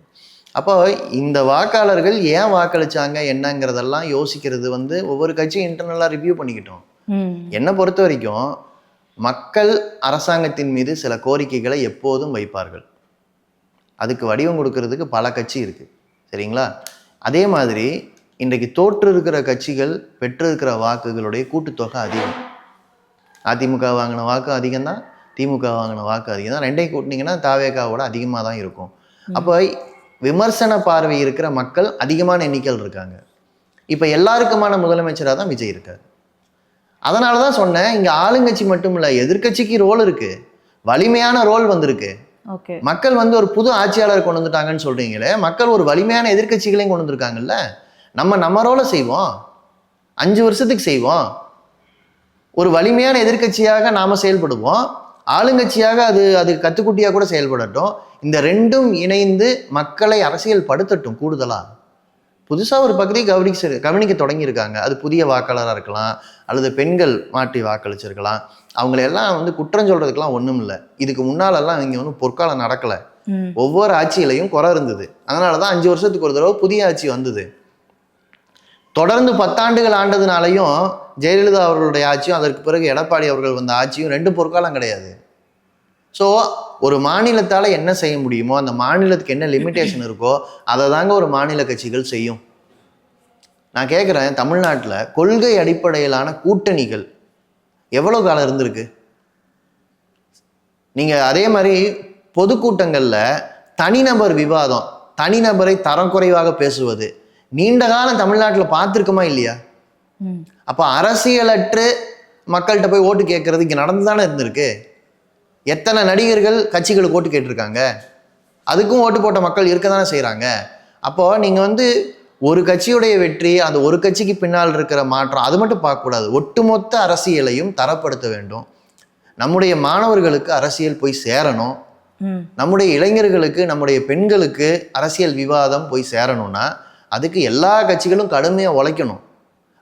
அப்போ இந்த வாக்காளர்கள் ஏன் வாக்களிச்சாங்க என்னங்கிறதெல்லாம் யோசிக்கிறது வந்து ஒவ்வொரு கட்சியும் இன்டர்னலாக ரிவ்யூ பண்ணிக்கிட்டோம். என்னை பொறுத்த வரைக்கும் மக்கள் அரசாங்கத்தின் மீது சில கோரிக்கைகளை எப்போதும் வைப்பார்கள். அதுக்கு வடிவம் கொடுக்கறதுக்கு பல கட்சி இருக்குது, சரிங்களா? அதே மாதிரி இன்றைக்கு தோற்று இருக்கிற கட்சிகள் பெற்றிருக்கிற வாக்குகளுடைய கூட்டுத்தொகை அதிகம். அதிமுக வாங்கின வாக்கு அதிகம்தான், திமுக வாங்கின வாக்கு அதிகம் தான். ரெண்டையும் கூட்டினீங்கன்னா தாவேகாவோட அதிகமாக தான் இருக்கும். அப்போ விமர்சன பார்வை இருக்கிற மக்கள் அதிகமான எண்ணிக்கையில் இருக்காங்க. இப்போ எல்லாருக்குமான முதலமைச்சராக தான் விஜய் இருக்கார். அதனால தான் சொன்னேன், இங்கே ஆளுங்கட்சி மட்டும் இல்லை, எதிர்கட்சிக்கு ரோல் இருக்கு, வலிமையான ரோல் வந்திருக்கு. மக்கள் வந்து ஒரு புது ஆட்சியாளர் கொண்டு வந்துட்டாங்கன்னு சொல்றீங்களே, மக்கள் ஒரு வலிமையான எதிர்கட்சிகளையும் கொண்டு வந்திருக்காங்கல்ல. நம்ம ரோலை செய்வோம், 5 வருஷத்துக்கு செய்வோம். ஒரு வலிமையான எதிர்கட்சியாக நாம செயல்படுவோம், ஆளுங்கட்சியாக அது கத்துக்குட்டியாக கூட செயல்படட்டும். இந்த ரெண்டும் இணைந்து மக்களை அரசியல் படுத்தட்டும். கூடுதலா புதுசாக ஒரு பகுதி கவனிக்க தொடங்கியிருக்காங்க. அது புதிய வாக்காளராக இருக்கலாம், அல்லது பெண்கள் மாற்றி வாக்களிச்சிருக்கலாம். அவங்களெல்லாம் வந்து குற்றம் சொல்றதுக்கெல்லாம் ஒன்றும் இல்லை. இதுக்கு முன்னாலெல்லாம் இங்கே வந்து பொற்காலம் நடக்கலை. ஒவ்வொரு ஆட்சியிலையும் குறை இருந்தது. அதனால தான் 5 வருஷத்துக்கு ஒரு தடவை புதிய ஆட்சி வந்தது. தொடர்ந்து 10 ஆண்டுகள் ஆண்டதுனாலையும் ஜெயலலிதா அவர்களுடைய ஆட்சியும் அதற்கு பிறகு எடப்பாடி அவர்கள் வந்த ஆட்சியும் 2 பொற்காலம் கிடையாது. ஸோ ஒரு மாநிலத்தால் என்ன செய்ய முடியுமோ, அந்த மாநிலத்துக்கு என்ன லிமிட்டேஷன் இருக்கோ அதை தாங்க ஒரு மாநில கட்சிகள் செய்யும். நான் கேட்குறேன், தமிழ்நாட்டில் கொள்கை அடிப்படையிலான கூட்டணிகள் எவ்வளோ காலம் இருந்திருக்கு? நீங்கள் அதே மாதிரி பொதுக்கூட்டங்களில் தனிநபர் விவாதம், தனிநபரை தரம் குறைவாக பேசுவது நீண்ட காலம் தமிழ்நாட்டில் பார்த்துருக்கோமா இல்லையா? அப்போ அரசியலற்று மக்கள்கிட்ட போய் ஓட்டு கேட்கறது இங்கே நடந்து தானே இருந்திருக்கு. எத்தனை நடிகர்கள் கட்சிகளுக்கு ஓட்டு கேட்டிருக்காங்க, அதுக்கும் ஓட்டு போட்ட மக்கள் இருக்க தானே செய்கிறாங்க. அப்போது நீங்கள் வந்து ஒரு கட்சியுடைய வெற்றி, அந்த ஒரு கட்சிக்கு பின்னால் இருக்கிற மாற்றம் அது மட்டும் பார்க்கக்கூடாது. ஒட்டுமொத்த அரசியலையும் தரப்படுத்த வேண்டும். நம்முடைய மாணவர்களுக்கு அரசியல் போய் சேரணும், நம்முடைய இளைஞர்களுக்கு, நம்முடைய பெண்களுக்கு அரசியல் விவாதம் போய் சேரணும்னா அதுக்கு எல்லா கட்சிகளும் கடுமையாக உழைக்கணும்.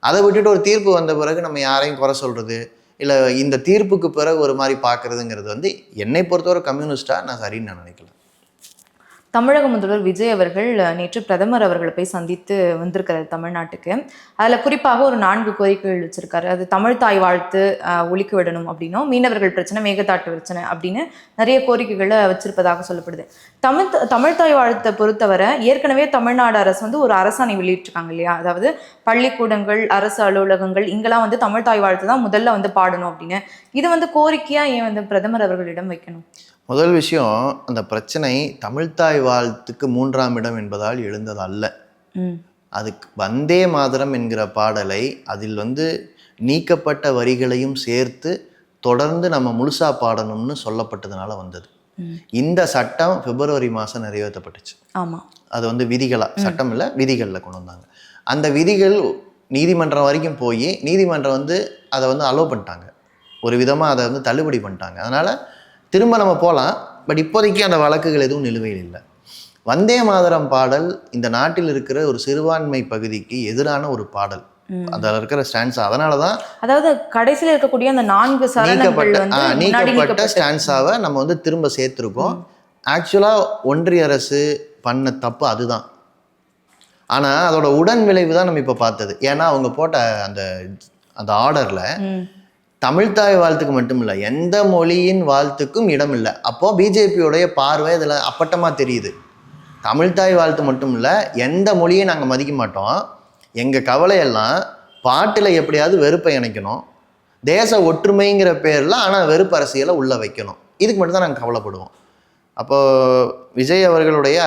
அதை விட்டுட்டு ஒரு தீர்ப்பு வந்த பிறகு நம்ம யாரையும் குறை சொல்கிறது, இல்லை இந்த தீர்ப்புக்கு பிறகு ஒரு மாதிரி பார்க்குறதுங்கிறது வந்து என்னை பொறுத்தவரை கம்யூனிஸ்டாக நான் சரின்னு நான் நினைக்கல. தமிழக முதல்வர் விஜய் அவர்கள் நேற்று பிரதமர் அவர்களை போய் சந்தித்து வந்திருக்கிறார் தமிழ்நாட்டுக்கு. அதில் குறிப்பாக ஒரு 4 கோரிக்கைகள் வச்சிருக்காரு. அது தமிழ் தாய் வாழ்த்து ஒழிக்க விடணும் அப்படின்னும், மீனவர்கள் பிரச்சனை, மேகதாட்டு பிரச்சனை அப்படின்னு நிறைய கோரிக்கைகளை வச்சிருப்பதாக சொல்லப்படுது. தமிழ் தாய் வாழ்த்தை பொறுத்தவரை ஏற்கனவே தமிழ்நாடு அரசு வந்து ஒரு அரசாணை வெளியிட்டிருக்காங்க இல்லையா? அதாவது பள்ளிக்கூடங்கள், அரசு அலுவலகங்கள் இங்கெல்லாம் வந்து தமிழ் தாய் வாழ்த்து தான் முதல்ல வந்து பாடணும் அப்படின்னு. இது வந்து கோரிக்கையா ஏன் வந்து பிரதமர் அவர்களிடம் வைக்கணும்? முதல் விஷயம், அந்த பிரச்சனை தமிழ்தாய் வாழ்த்துக்கு 3ஆம் இடம் என்பதால் எழுந்தது அல்ல. அதுக்கு வந்தே மாதரம் என்கிற பாடலை அதில் வந்து நீக்கப்பட்ட வரிகளையும் சேர்த்து தொடர்ந்து நம்ம முழுசா பாடணும்னு சொல்லப்பட்டதுனால வந்தது. இந்த சட்டம் பிப்ரவரி மாதம் நிறைவேற்றப்பட்டுச்சு. ஆமாம், அது வந்து விதிகளா, சட்டம் இல்லை விதிகளில் கொண்டு வந்தாங்க. அந்த விதிகள் நீதிமன்றம் வரைக்கும் போய் நீதிமன்றம் வந்து அதை வந்து அலோவ் பண்ணிட்டாங்க, ஒரு விதமாக அதை வந்து தள்ளுபடி பண்ணிட்டாங்க. அதனால் திரும்ப நம்ம போகலாம். பட் இப்போதைக்கு அந்த வழக்குகள் எதுவும் நிலுவையில் இல்லை. வந்தே மாதரம் பாடல் இந்த நாட்டில் இருக்கிற ஒரு சிறுபான்மை பகுதிக்கு எதிரான ஒரு பாடல், அதில் இருக்கிற ஸ்டான்ஸா. அதனால தான் அதாவது கடைசியில் இருக்கக்கூடிய அந்த 4 நீக்கப்பட்ட ஸ்டான்ஸாவை நம்ம வந்து திரும்ப சேர்த்துருக்கோம். ஆக்சுவலாக ஒன்றிய அரசு பண்ண தப்பு அதுதான். ஆனால் அதோட உடன் விளைவு தான் நம்ம இப்போ பார்த்தது. ஏன்னா அவங்க போட்ட அந்த ஆர்டரில் தமிழ்தாய் வாழ்த்துக்கு மட்டும் இல்லை, எந்த மொழியின் வாழ்த்துக்கும் இடம் இல்லை. அப்போது பிஜேபியோடைய பார்வை இதில் அப்பட்டமாக தெரியுது. தமிழ்தாய் வாழ்த்து மட்டும் இல்லை, எந்த மொழியை நாங்கள் மதிக்க மாட்டோம், எங்கள் கவலையெல்லாம் பாட்டில் எப்படியாவது வெறுப்பை இணைக்கணும், தேச ஒற்றுமைங்கிற பேரில் ஆனால் வெறுப்பு அரசியலை உள்ளே வைக்கணும், இதுக்கு மட்டும்தான் நாங்கள் கவலைப்படுவோம். அப்போது விஜய் அவர்களுடைய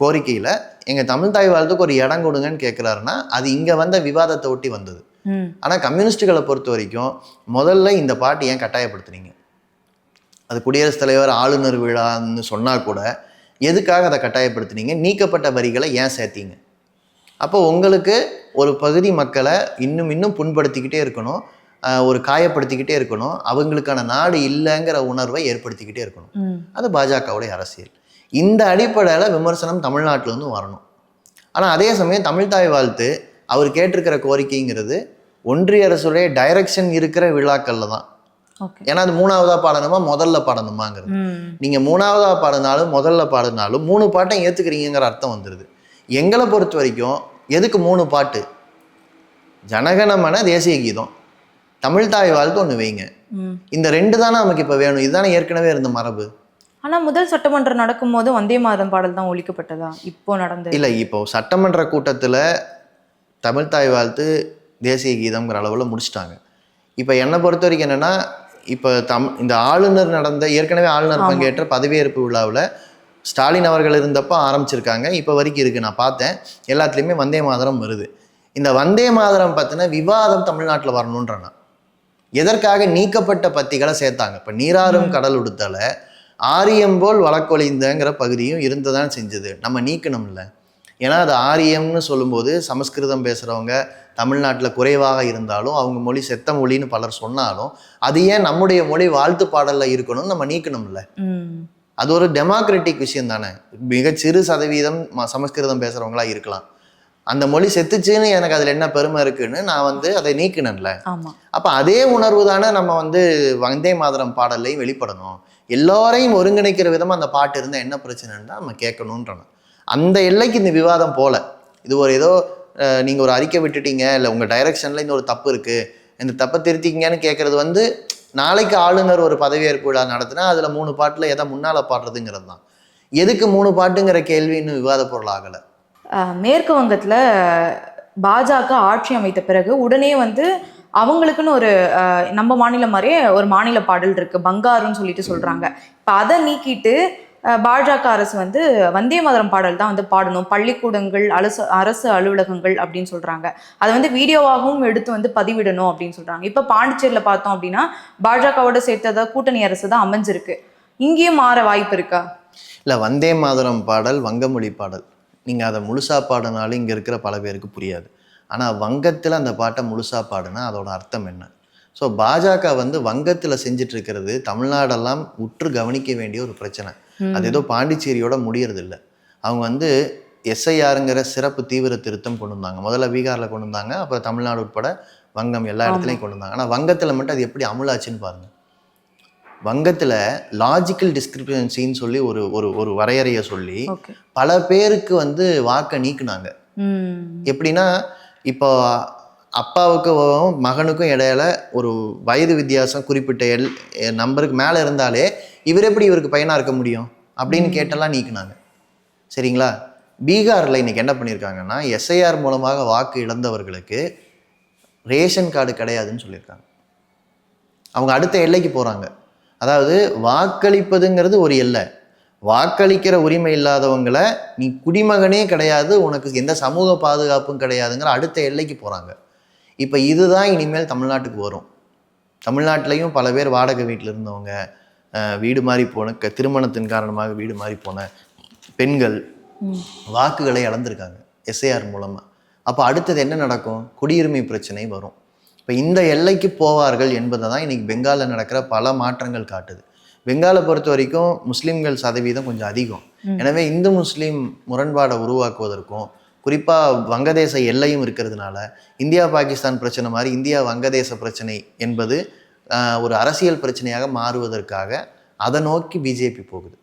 கோரிக்கையில் எங்கள் தமிழ்தாய் வாழ்த்துக்கு ஒரு இடம் கொடுங்கன்னு கேட்குறாருன்னா அது இங்கே வந்த விவாதத்தை ஒட்டி வந்தது. ஆனால் கம்யூனிஸ்டுகளை பொறுத்த வரைக்கும் முதல்ல இந்த பாட்டு ஏன் கட்டாயப்படுத்துறீங்க? அது குடியரசுத் தலைவர் ஆளுநர் விழான்னு சொன்னால் கூட எதுக்காக அதை கட்டாயப்படுத்துனீங்க? நீக்கப்பட்ட வரிகளை ஏன் சேர்த்தீங்க? அப்போ உங்களுக்கு ஒரு பகுதி மக்களை இன்னும் புண்படுத்திக்கிட்டே இருக்கணும், ஒரு காயப்படுத்திக்கிட்டே இருக்கணும், அவங்களுக்கான நாடு இல்லைங்கிற உணர்வை ஏற்படுத்திக்கிட்டே இருக்கணும். அது பாஜகவுடைய அரசியல். இந்த அடிப்படையில் விமர்சனம் தமிழ்நாட்டிலேருந்து வரணும். ஆனால் அதே சமயம் தமிழ்தாய் வாழ்த்து அவர் கேட்டிருக்கிற கோரிக்கைங்கிறது ஒன்றிய அரசுடைய டைரக்ஷன் இருக்கிற விழாக்கள்ல தான். ஏன்னா அது 3ஆவதா பாடணுமா முதல்ல பாடணுமாங்கிறது. நீங்க 3ஆவதா பாடினாலும் முதல்ல பாடினாலும் 3 பாட்டையும் ஏத்துக்கிறீங்கிற அர்த்தம் வந்துடுது. எங்களை பொறுத்த வரைக்கும் எதுக்கு 3 பாட்டு? ஜனகணமன தேசிய கீதம், தமிழ் தாய் வாழ்த்து ஒன்று வைங்க. இந்த 2 தானே நமக்கு இப்போ வேணும். இதுதானே ஏற்கனவே இருந்த மரபு. ஆனால் முதல் சட்டமன்றம் நடக்கும்போது வந்தே மாதரம் பாடல் தான் ஒழிக்கப்பட்டதா இப்போ நடந்தது? இல்லை, இப்போ சட்டமன்ற கூட்டத்தில் தமிழ் தாய் வாழ்த்து தேசிய கீதம்ங்கிற அளவில் முடிச்சிட்டாங்க. இப்போ என்னை பொறுத்த வரைக்கும் என்னென்னா, இப்போ இந்த ஆளுநர் ஏற்கனவே ஆளுநர் பங்கேற்ற பதவியேற்பு விழாவில் ஸ்டாலின் அவர்கள் இருந்தப்போ ஆரம்பிச்சிருக்காங்க. இப்போ வரைக்கும் இருக்குது, நான் பார்த்தேன். எல்லாத்துலேயுமே வந்தே மாதரம் வருது. இந்த வந்தே மாதரம் பற்றின விவாதம் தமிழ்நாட்டில் வரணுன்றனா எதற்காக நீக்கப்பட்ட பத்திகளை சேர்த்தாங்க. இப்போ நீராறும் கடல் உடுத்தலை ஆரியம் போல் வழக்கொழிந்தங்கிற பகுதியும் இருந்துதான் செஞ்சது. நம்ம நீக்கணும்ல. ஏன்னா அது ஆரியம்னு சொல்லும்போது சமஸ்கிருதம் பேசுகிறவங்க தமிழ்நாட்டில் குறைவாக இருந்தாலும் அவங்க மொழி செத்த மொழின்னு பலர் சொன்னாலும் அது ஏன் நம்முடைய மொழி வாழ்த்து பாடலில் இருக்கணும்னு நம்ம நீக்கணும்ல. அது ஒரு டெமோக்ராட்டிக் விஷயம் தானே. மிகச்சிறு சதவீதம் சமஸ்கிருதம் பேசுகிறவங்களா இருக்கலாம். அந்த மொழி செத்துச்சுன்னு எனக்கு அதில் என்ன பெருமை இருக்குன்னு நான் அதை நீக்கினேன்ல. அப்போ அதே உணர்வு தானே நம்ம வந்தே மாதரம் பாடல்லையும் வெளிப்படணும். எல்லோரையும் ஒருங்கிணைக்கிற விதமாக அந்த பாட்டு இருந்தால் என்ன பிரச்சனைன்னு தான் நம்ம கேட்கணுன்றோம். அந்த எல்லைக்கு இந்த விவாதம் போல. இது ஒரு ஏதோ நீங்கள் ஒரு அறிக்கை விட்டுட்டீங்க, இல்லை உங்கள் டைரக்ஷனில் இந்த ஒரு தப்பு இருக்குது, இந்த தப்பை திருத்திங்கன்னு கேட்குறது நாளைக்கு ஆளுநர் ஒரு பதவியேற்பு விழா நடத்தினா அதில் 3 பாட்டில் எதை முன்னால் பாடுறதுங்கிறது தான். எதுக்கு 3 பாட்டுங்கிற கேள்வி இன்னும் விவாத பொருள் ஆகலை. மேற்கு வங்கத்தில் பாஜக ஆட்சி அமைத்த பிறகு உடனே அவங்களுக்குன்னு ஒரு நம்ம மாநிலம் மாதிரியே ஒரு மாநில பாடல் இருக்கு, பங்காருன்னு சொல்லிட்டு சொல்றாங்க. இப்போ அதை நீக்கிட்டு பாஜக அரசு வந்தே மாதரம் பாடல் தான் பாடணும், பள்ளிக்கூடங்கள் அரசு அலுவலகங்கள் அப்படின்னு சொல்றாங்க. அதை வீடியோவாகவும் எடுத்து பதிவிடணும் அப்படின்னு சொல்றாங்க. இப்போ பாண்டிச்சேரியில் பார்த்தோம் அப்படின்னா பாஜகவோட சேர்த்ததா கூட்டணி அரசு தான் அமைஞ்சிருக்கு. இங்கேயும் மாற வாய்ப்பு இருக்கா? இல்லை, வந்தே மாதரம் பாடல் வங்கமொழி பாடல். நீங்கள் அதை முழுசா பாடினாலும் இங்கே இருக்கிற பல பேருக்கு புரியாது. ஆனால் வங்கத்தில் அந்த பாட்டை முழுசா பாடுனா அதோட அர்த்தம் என்ன? ஸோ பாஜக வங்கத்தில் செஞ்சுட்டு இருக்கிறது தமிழ்நாடெல்லாம் உற்று கவனிக்க வேண்டிய ஒரு பிரச்சனை. அது ஏதோ பாண்டிச்சேரியோட முடியறதில்லை. அவங்க எஸ்ஐஆருங்கிற சிறப்பு தீவிர திருத்தம் கொண்டு வந்தாங்க. முதல்ல பீகாரில் கொண்டு வந்தாங்க, அப்புறம் தமிழ்நாடு உட்பட வங்கம் எல்லா இடத்துலையும் கொண்டு வந்தாங்க. ஆனால் வங்கத்தில் மட்டும் அது எப்படி அமுலாச்சுன்னு பாருங்க. வங்கத்தில் லாஜிக்கல் டிஸ்கிரிபன்சின்னு சொல்லி ஒரு வரையறையை சொல்லி பல பேருக்கு வாக்கை நீக்குனாங்க. எப்படின்னா, இப்போ அப்பாவுக்கும் மகனுக்கும் இடையில ஒரு வயது வித்தியாசம் குறிப்பிட்ட நம்பருக்கு மேலே இருந்தாலே இவர் எப்படி இவருக்கு பையனாக இருக்க முடியும் அப்படின்னு கேட்டெல்லாம் நீக்குனாங்க. சரிங்களா? பீகாரில் இன்னைக்கு என்ன பண்ணியிருக்காங்கன்னா, எஸ்ஐஆர் மூலமாக வாக்கு இழந்தவர்களுக்கு ரேஷன் கார்டு கிடையாதுன்னு சொல்லியிருக்காங்க. அவங்க அடுத்த எல்லைக்கு போகிறாங்க. அதாவது வாக்களிப்பதுங்கிறது ஒரு எல்லை, வாக்களிக்கிற உரிமை இல்லாதவங்களை நீ குடிமகனே கிடையாது, உனக்கு எந்த சமூக பாதுகாப்பும் கிடையாதுங்கிற அடுத்த எல்லைக்கு போகிறாங்க. இப்போ இதுதான் இனிமேல் தமிழ்நாட்டுக்கு வரும். தமிழ்நாட்டிலையும் பல பேர் வாடகை வீட்டில் இருந்தவங்க, வீடு மாறி போன திருமணத்தின் காரணமாக வீடு மாறி போன பெண்கள் வாக்குகளை இழந்திருக்காங்க எஸ்ஐஆர் மூலமாக. அப்போ அடுத்தது என்ன நடக்கும்? குடியுரிமை பிரச்சனை வரும். இப்போ இந்த எல்லைக்கு போவார்கள் என்பதை தான் இன்றைக்கி பெங்காலில் நடக்கிற பல மாற்றங்கள் காட்டுது. பெங்காலை பொறுத்த வரைக்கும் முஸ்லீம்கள் சதவீதம் கொஞ்சம் அதிகம். எனவே இந்து முஸ்லீம் முரண்பாடை உருவாக்குவதற்கும் குறிப்பாக வங்கதேச எல்லையும் இருக்கிறதுனால இந்தியா பாகிஸ்தான் பிரச்சனை மாதிரி இந்தியா வங்கதேச பிரச்சனை என்பது ஒரு அரசியல் பிரச்சனையாக மாறுவதற்காக அதை நோக்கி பிஜேபி போகுது.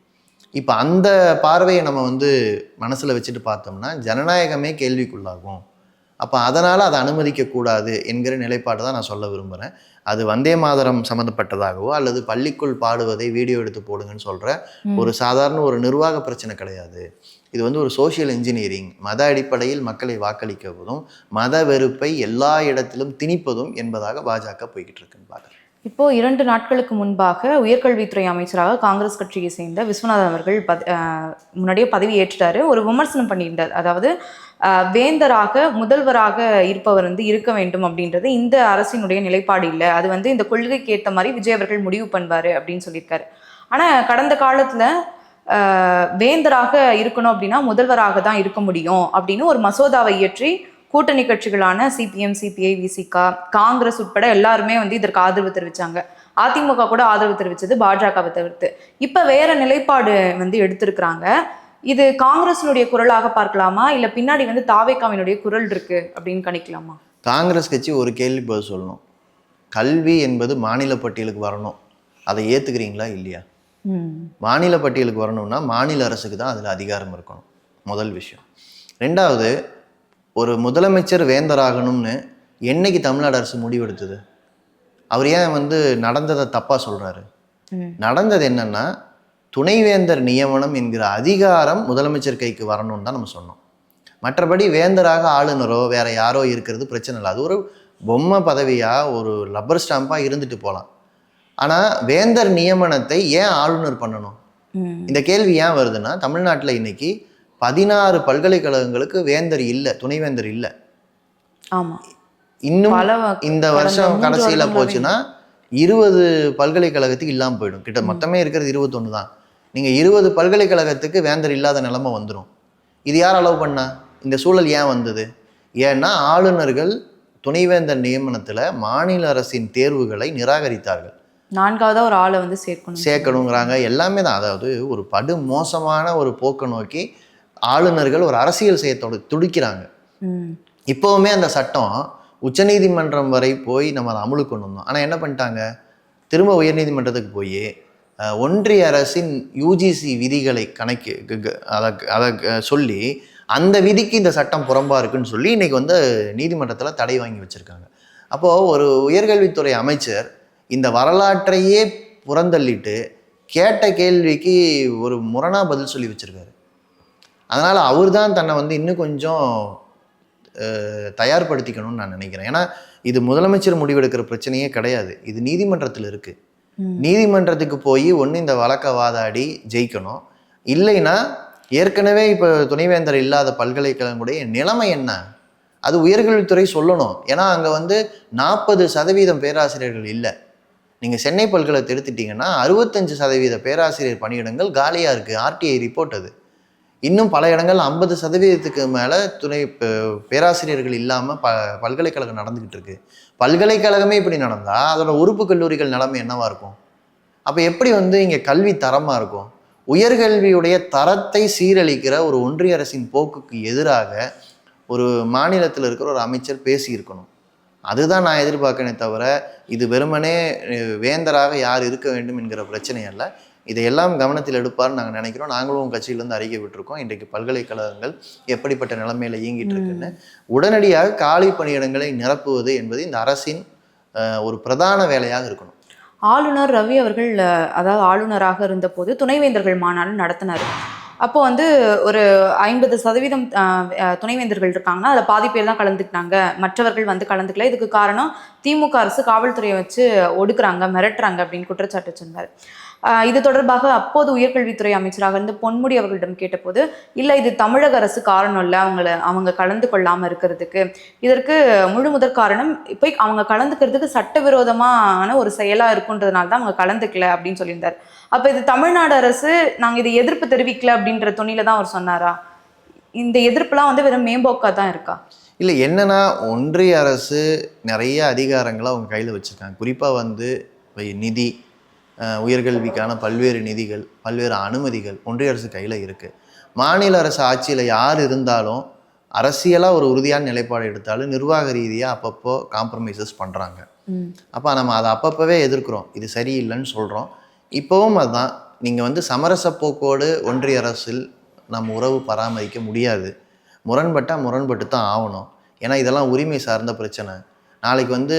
இப்போ அந்த பார்வையை நம்ம மனசில் வச்சுட்டு பார்த்தோம்னா ஜனநாயகமே கேள்விக்குள்ளாகும். அப்போ அதனால் அதை அனுமதிக்கக்கூடாது என்கிற நிலைப்பாடு தான் நான் சொல்ல விரும்புகிறேன். அது வந்தே மாதரம் சம்மந்தப்பட்டதாகவோ அல்லது பள்ளிக்குள் பாடுவதை வீடியோ எடுத்து போடுங்கன்னு சொல்கிற ஒரு சாதாரண ஒரு நிர்வாக பிரச்சனை கிடையாது. இது ஒரு சோஷியல் இன்ஜினியரிங், மத அடிப்படையில் மக்களை வாக்களிக்குவதும் மத வெறுப்பை எல்லா இடத்திலும் திணிப்பதும் என்பதாக பாஜக போய்கிட்டு இருக்குன்னு பார்க்குறேன். இப்போ 2 நாட்களுக்கு முன்பாக உயர்கல்வித்துறை அமைச்சராக காங்கிரஸ் கட்சியை சேர்ந்த விஸ்வநாதன் அவர்கள் முன்னாடியே பதவி ஏற்றுட்டாரு. ஒரு விமர்சனம் பண்ணியிருந்தார். அதாவது வேந்தராக முதல்வராக இருப்பவர் இருக்க வேண்டும் அப்படின்றது இந்த அரசினுடைய நிலைப்பாடு இல்லை, அது இந்த கொள்கைக்கு ஏற்ற மாதிரி விஜய் அவர்கள் முடிவு பண்ணுவார் அப்படின்னு சொல்லியிருக்காரு. ஆனால் கடந்த காலத்தில் வேந்தராக இருக்கணும் அப்படின்னா முதல்வராக தான் இருக்க முடியும் அப்படின்னு ஒரு மசோதாவை இயற்றி கூட்டணி கட்சிகளான சிபிஎம், சிபிஐ, விசிகா, காங்கிரஸ் உட்பட எல்லாருமே இதற்கு ஆதரவு தெரிவிச்சாங்க. அதிமுக கூட ஆதரவு தெரிவித்தது பாஜகவை தவிர்த்து. இப்போ வேற நிலைப்பாடு எடுத்திருக்கிறாங்க. இது காங்கிரஸினுடைய குரலாக பார்க்கலாமா, இல்லை பின்னாடி தாவேகாவினுடைய குரல் இருக்கு அப்படின்னு கணிக்கலாமா? காங்கிரஸ் கட்சி ஒரு கேள்வி பதில் சொல்லணும். கல்வி என்பது மாநில பட்டியலுக்கு வரணும், அதை ஏற்றுக்கிறீங்களா இல்லையா? மாநில பட்டியலுக்கு வரணும்னா மாநில அரசுக்கு தான் அதில் அதிகாரம் இருக்கணும், முதல் விஷயம். ரெண்டாவது, ஒரு முதலமைச்சர் வேந்தராகணும்னு என்னைக்கு தமிழ்நாடு அரசு முடிவெடுத்தது? அவர் ஏன் நடந்ததை தப்பாக சொல்கிறாரு? நடந்தது என்னன்னா, துணைவேந்தர் நியமனம் என்கிற அதிகாரம் முதலமைச்சர் கைக்கு வரணும்னு தான் நம்ம சொன்னோம். மற்றபடி வேந்தராக ஆளுநரோ வேற யாரோ இருக்கிறது பிரச்சனை இல்லை. அது ஒரு பொம்மை பதவியாக, ஒரு லப்பர் ஸ்டாம்பாக இருந்துட்டு போகலாம். ஆனால் வேந்தர் நியமனத்தை ஏன் ஆளுநர் பண்ணணும்? இந்த கேள்வி ஏன் வருதுன்னா, தமிழ்நாட்டில் இன்னைக்கு 16 பல்கலைக்கழகங்களுக்கு வேந்தர் இல்லை, துணைவேந்தர் இல்லை. ஆமாம். இன்னும் இந்த வருஷம் கடைசியில் போச்சுன்னா 20 பல்கலைக்கழகத்துக்கு இல்லாமல் போயிடும். மொத்தமே இருக்கிறது 21 தான். நீங்கள் 20 பல்கலைக்கழகத்துக்கு வேந்தர் இல்லாத நிலைமை வந்துடும். இது யார் அலோவ் பண்ணா? இந்த சூழல் ஏன் வந்தது? ஏன்னா ஆளுநர்கள் துணைவேந்தர் நியமனத்தில் மாநில அரசின் தேர்வுகளை நிராகரித்தார்கள். 4வது ஒரு ஆளை சேர்க்கணுங்கிறாங்க, எல்லாமே தான். அதாவது ஒரு படு மோசமான ஒரு போக்கை நோக்கி ஆளுநர்கள் ஒரு அரசியல் செய்ய துடிக்கிறாங்க. இப்போவுமே அந்த சட்டம் உச்சநீதிமன்றம் வரை போய் நம்ம அதை அமலுக்கு கொண்டு வந்தோம். ஆனால் என்ன பண்ணிட்டாங்க, திரும்ப உயர்நீதிமன்றத்துக்கு போய் ஒன்றிய அரசின் யூஜிசி விதிகளை அதை சொல்லி அந்த விதிக்கு இந்த சட்டம் புறம்பாக இருக்குன்னு சொல்லி இன்னைக்கு நீதிமன்றத்தில் தடை வாங்கி வச்சுருக்காங்க. அப்போது ஒரு உயர்கல்வித்துறை அமைச்சர் இந்த வரலாற்றையே புறந்தள்ளிட்டு கேட்ட கேள்விக்கு ஒரு முரணாக பதில் சொல்லி வச்சுருக்காரு. அதனால் அவர் தான் தன்னை இன்னும் கொஞ்சம் தயார்படுத்திக்கணும்னு நான் நினைக்கிறேன். ஏன்னா இது முதலமைச்சர் முடிவெடுக்கிற பிரச்சனையே கிடையாது, இது நீதிமன்றத்தில் இருக்குது. நீதிமன்றத்துக்கு போய் ஒன்று இந்த வழக்கை வாதாடி ஜெயிக்கணும், இல்லைன்னா ஏற்கனவே இப்போ துணைவேந்தர் இல்லாத பல்கலைக்கழகங்களுடைய நிலைமை என்ன அது உயர்கல்வித்துறை சொல்லணும். ஏன்னா அங்கே 40% பேராசிரியர்கள் இல்லை. நீங்கள் சென்னை பல்கலைக்கழகத்தை எடுத்துட்டிங்கன்னா 65% பேராசிரியர் பணியிடங்கள் காலியாக இருக்குது. ஆர்டிஐ ரிப்போர்ட் அது. இன்னும் பல இடங்கள் 50% மேலே பேராசிரியர்கள் இல்லாமல் பல்கலைக்கழகம் நடந்துக்கிட்டு இருக்கு. பல்கலைக்கழகமே இப்படி நடந்தால் அதோட உறுப்பு கல்லூரிகள் நிலைமை என்னவா இருக்கும்? அப்போ எப்படி இங்கே கல்வி தரமாக இருக்கும்? உயர்கல்வியுடைய தரத்தை சீரழிக்கிற ஒரு ஒன்றிய அரசின் போக்குக்கு எதிராக ஒரு மாநிலத்தில் இருக்கிற ஒரு அமைச்சர் பேசியிருக்கணும். அதுதான் நான் எதிர்பார்க்கனே தவிர இது வெறுமனே வேந்தராக யார் இருக்க வேண்டும் என்கிற பிரச்சனை அல்ல. இதையெல்லாம் கவனத்தில் எடுப்பார்னு நாங்கள் நினைக்கிறோம். நாங்களும் கட்சியிலேருந்து அறிக்கை விட்டுருக்கோம். இன்றைக்கு பல்கலைக்கழகங்கள் எப்படிப்பட்ட நிலைமையில் இயங்கிட்டு இருக்குன்னு உடனடியாக காலி பணியிடங்களை நிரப்புவது என்பது இந்த அரசின் ஒரு பிரதான வேலையாக இருக்கணும். ஆளுநர் ரவி அவர்கள், அதாவது ஆளுநராக இருந்தபோது துணைவேந்தர்கள் மாநாடு நடத்தினார். அப்போ ஒரு 50% துணைவேந்தர்கள் இருக்காங்கன்னா அதில் பாதி பேர் தான் கலந்துக்கிட்டாங்க, மற்றவர்கள் கலந்துக்கல. இதுக்கு காரணம் திமுக அரசு காவல்துறையை வச்சு ஒடுக்குறாங்க, மிரட்டுறாங்க அப்படின்னு குற்றச்சாட்டு வச்சிருந்தார். இது தொடர்பாக அப்போது உயர்கல்வித்துறை அமைச்சராக இருந்து பொன்முடி அவர்களிடம் கேட்டபோது, இல்லை இது தமிழக அரசு காரணம் இல்லை அவங்க கலந்து கொள்ளாமல் இருக்கிறதுக்கு, இதற்கு முழு முதற் காரணம் இப்போ அவங்க கலந்துக்கிறதுக்கு சட்டவிரோதமான ஒரு செயலாக இருக்குன்றதுனால தான் அவங்க கலந்துக்கல அப்படின்னு சொல்லியிருந்தார். அப்போ இது தமிழ்நாடு அரசு நாங்கள் இதை எதிர்ப்பு தெரிவிக்கல அப்படின்ற துணியில தான் அவர் சொன்னாரா? இந்த எதிர்ப்புலாம் வெறும் மேம்போக்காக தான் இருக்கா? இல்லை, என்னன்னா ஒன்றிய அரசு நிறைய அதிகாரங்களை அவங்க கையில் வச்சுருக்காங்க. குறிப்பாக நிதி, உயர்கல்விக்கான பல்வேறு நிதிகள், பல்வேறு அனுமதிகள் ஒன்றிய அரசு கையில் இருக்குது. மாநில அரசு ஆட்சியில் யார் இருந்தாலும் அரசியலாக ஒரு உறுதியான நிலைப்பாடு எடுத்தாலும் நிர்வாக ரீதியாக அப்பப்போ காம்ப்ரமைசஸ் பண்ணுறாங்க. அப்போ நம்ம அதை அப்பப்போவே எதிர்க்கிறோம், இது சரியில்லைன்னு சொல்கிறோம். இப்போவும் அதுதான், நீங்கள் சமரச போக்கோடு ஒன்றிய அரசில் நம்ம உறவு பராமரிக்க முடியாது. முரண்பட்டால் முரண்பட்டு தான் ஆகணும். ஏன்னா இதெல்லாம் உரிமை சார்ந்த பிரச்சனை. நாளைக்கு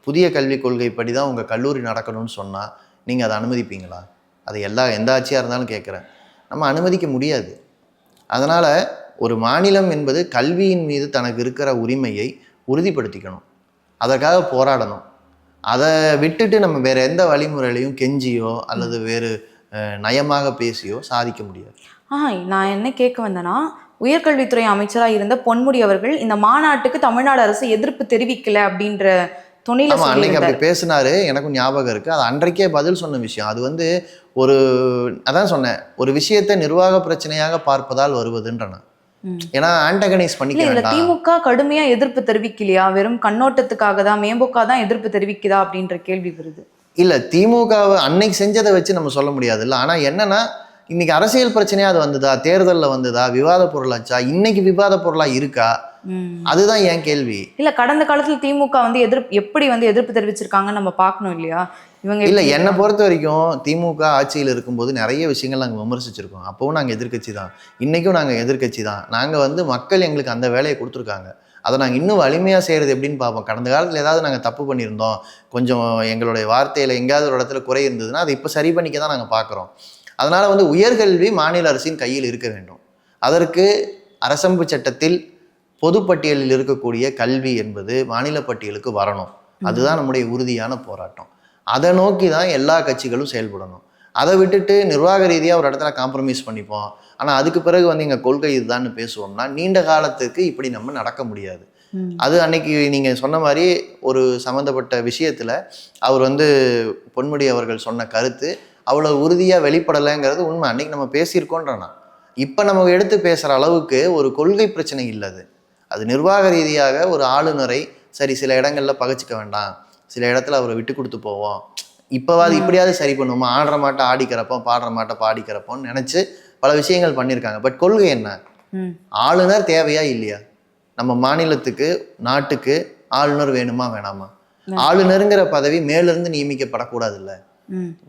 புதிய கல்விக் கொள்கைப்படி தான் உங்கள் கல்லூரி நடக்கணும்னு சொன்னால் நீங்கள் அதை அனுமதிப்பீங்களா? அது எந்த ஆட்சியாக இருந்தாலும் கேட்குறேன், நம்ம அனுமதிக்க முடியாது. அதனால் ஒரு மாநிலம் என்பது கல்வியின் மீது தனக்கு இருக்கிற உரிமையை உறுதிப்படுத்திக்கணும், அதற்காக போராடணும். அதை விட்டுட்டு நம்ம வேறு எந்த வழிமுறையிலையும் கெஞ்சியோ அல்லது வேறு நயமாக பேசியோ சாதிக்க முடியாது. நான் என்ன கேட்க வந்தேன்னா, உயர்கல்வித்துறை அமைச்சராக இருந்த பொன்முடி அவர்கள் இந்த மாநாட்டுக்கு தமிழ்நாடு அரசு எதிர்ப்பு தெரிவிக்கல அப்படின்ற துணியில அன்னைக்கு அப்படி பேசினாரு, எனக்கும் ஞாபகம் இருக்கு. அது அன்றைக்கே பதில் சொன்ன விஷயம். அது ஒரு அதான் சொன்னேன், ஒரு விஷயத்தை நிர்வாக பிரச்சனையாக பார்ப்பதால் வருவதுன்றன. ஏன்னா ஆன்டகனைஸ் பண்ணிக்க திமுக கடுமையா எதிர்ப்பு தெரிவிக்கலையா? வெறும் கண்ணோட்டத்துக்காக தான், மேம்போக்கா தான் எதிர்ப்பு தெரிவிக்குதா அப்படின்ற கேள்வி வருது. இல்ல, திமுகவை அன்னைக்கு செஞ்சதை வச்சு நம்ம சொல்ல முடியாது இல்லை. ஆனா என்னன்னா, இன்னைக்கு அரசியல் பிரச்சனையா அது வந்ததா, தேர்தலில் வந்ததா, விவாத பொருளாச்சா, இன்னைக்கு விவாத பொருளா இருக்கா, அதுதான் என் கேள்வி. இல்ல கடந்த காலத்துல திமுக வந்து எப்படி எதிர்ப்பு தெரிவிச்சிருக்காங்கன்னு நம்ம பார்க்கணும் இல்லையா? இவங்க இல்லை, என்னை பொறுத்த வரைக்கும் திமுக ஆட்சியில் இருக்கும்போது நிறைய விஷயங்கள் நாங்கள் விமர்சிச்சிருக்கோம். அப்போவும் நாங்கள் எதிர்க்கட்சி தான், இன்றைக்கும் நாங்கள் எதிர்க்கட்சி தான். நாங்கள் மக்கள் எங்களுக்கு அந்த வேலையை கொடுத்துருக்காங்க. அதை நாங்கள் இன்னும் வலிமையாக செய்கிறது எப்படின்னு பார்ப்போம். கடந்த காலத்தில் ஏதாவது நாங்கள் தப்பு பண்ணியிருந்தோம், கொஞ்சம் எங்களுடைய வார்த்தையில் எங்கேயாவது ஒரு இடத்துல குறை இருந்ததுன்னா அதை இப்போ சரி பண்ணிக்க தான் நாங்கள் பார்க்குறோம். அதனால் உயர்கல்வி மாநில அரசின் கையில் இருக்க வேண்டும். அதற்கு அரசமைப்பு சட்டத்தில் பொதுப்பட்டியலில் இருக்கக்கூடிய கல்வி என்பது மாநில பட்டியலுக்கு வரணும். அதுதான் நம்முடைய உறுதியான போராட்டம். அதை நோக்கி தான் எல்லா கட்சிகளும் செயல்படணும். அதை விட்டுட்டு நிர்வாக ரீதியாக ஒரு இடத்துல காம்ப்ரமைஸ் பண்ணிப்போம், ஆனால் அதுக்கு பிறகு எங்கள் கொள்கை இதுதான்னு பேசுவோம்னா நீண்ட காலத்துக்கு இப்படி நம்ம நடக்க முடியாது. அது அன்னைக்கு நீங்கள் சொன்ன மாதிரி ஒரு சம்மந்தப்பட்ட விஷயத்தில் அவர் பொன்முடி அவர்கள் சொன்ன கருத்து அவ்வளோ உறுதியாக வெளிப்படலைங்கிறது உண்மை. அன்னைக்கு நம்ம பேசியிருக்கோன்றனா இப்போ நம்ம எடுத்து பேசுகிற அளவுக்கு ஒரு கொள்கை பிரச்சனை இல்லை. அது நிர்வாக ரீதியாக ஒரு ஆளுநரை சரி சில இடங்களில் பகச்சிக்க வேண்டாம், சில இடத்துல அவரை விட்டு கொடுத்து போவோம், இப்போவாது இப்படியாவது சரி பண்ணுவோமா, ஆடுற மாட்டை ஆடிக்கிறப்போம் பாடுற மாட்டை பாடிக்கிறப்போன்னு நினச்சி பல விஷயங்கள் பண்ணியிருக்காங்க. பட் கொள்கை என்ன? ஆளுநர் தேவையா இல்லையா? நம்ம மாநிலத்துக்கு நாட்டுக்கு ஆளுநர் வேணுமா வேணாமா? ஆளுநருங்கிற பதவி மேலிருந்து நியமிக்கப்படக்கூடாது இல்லை.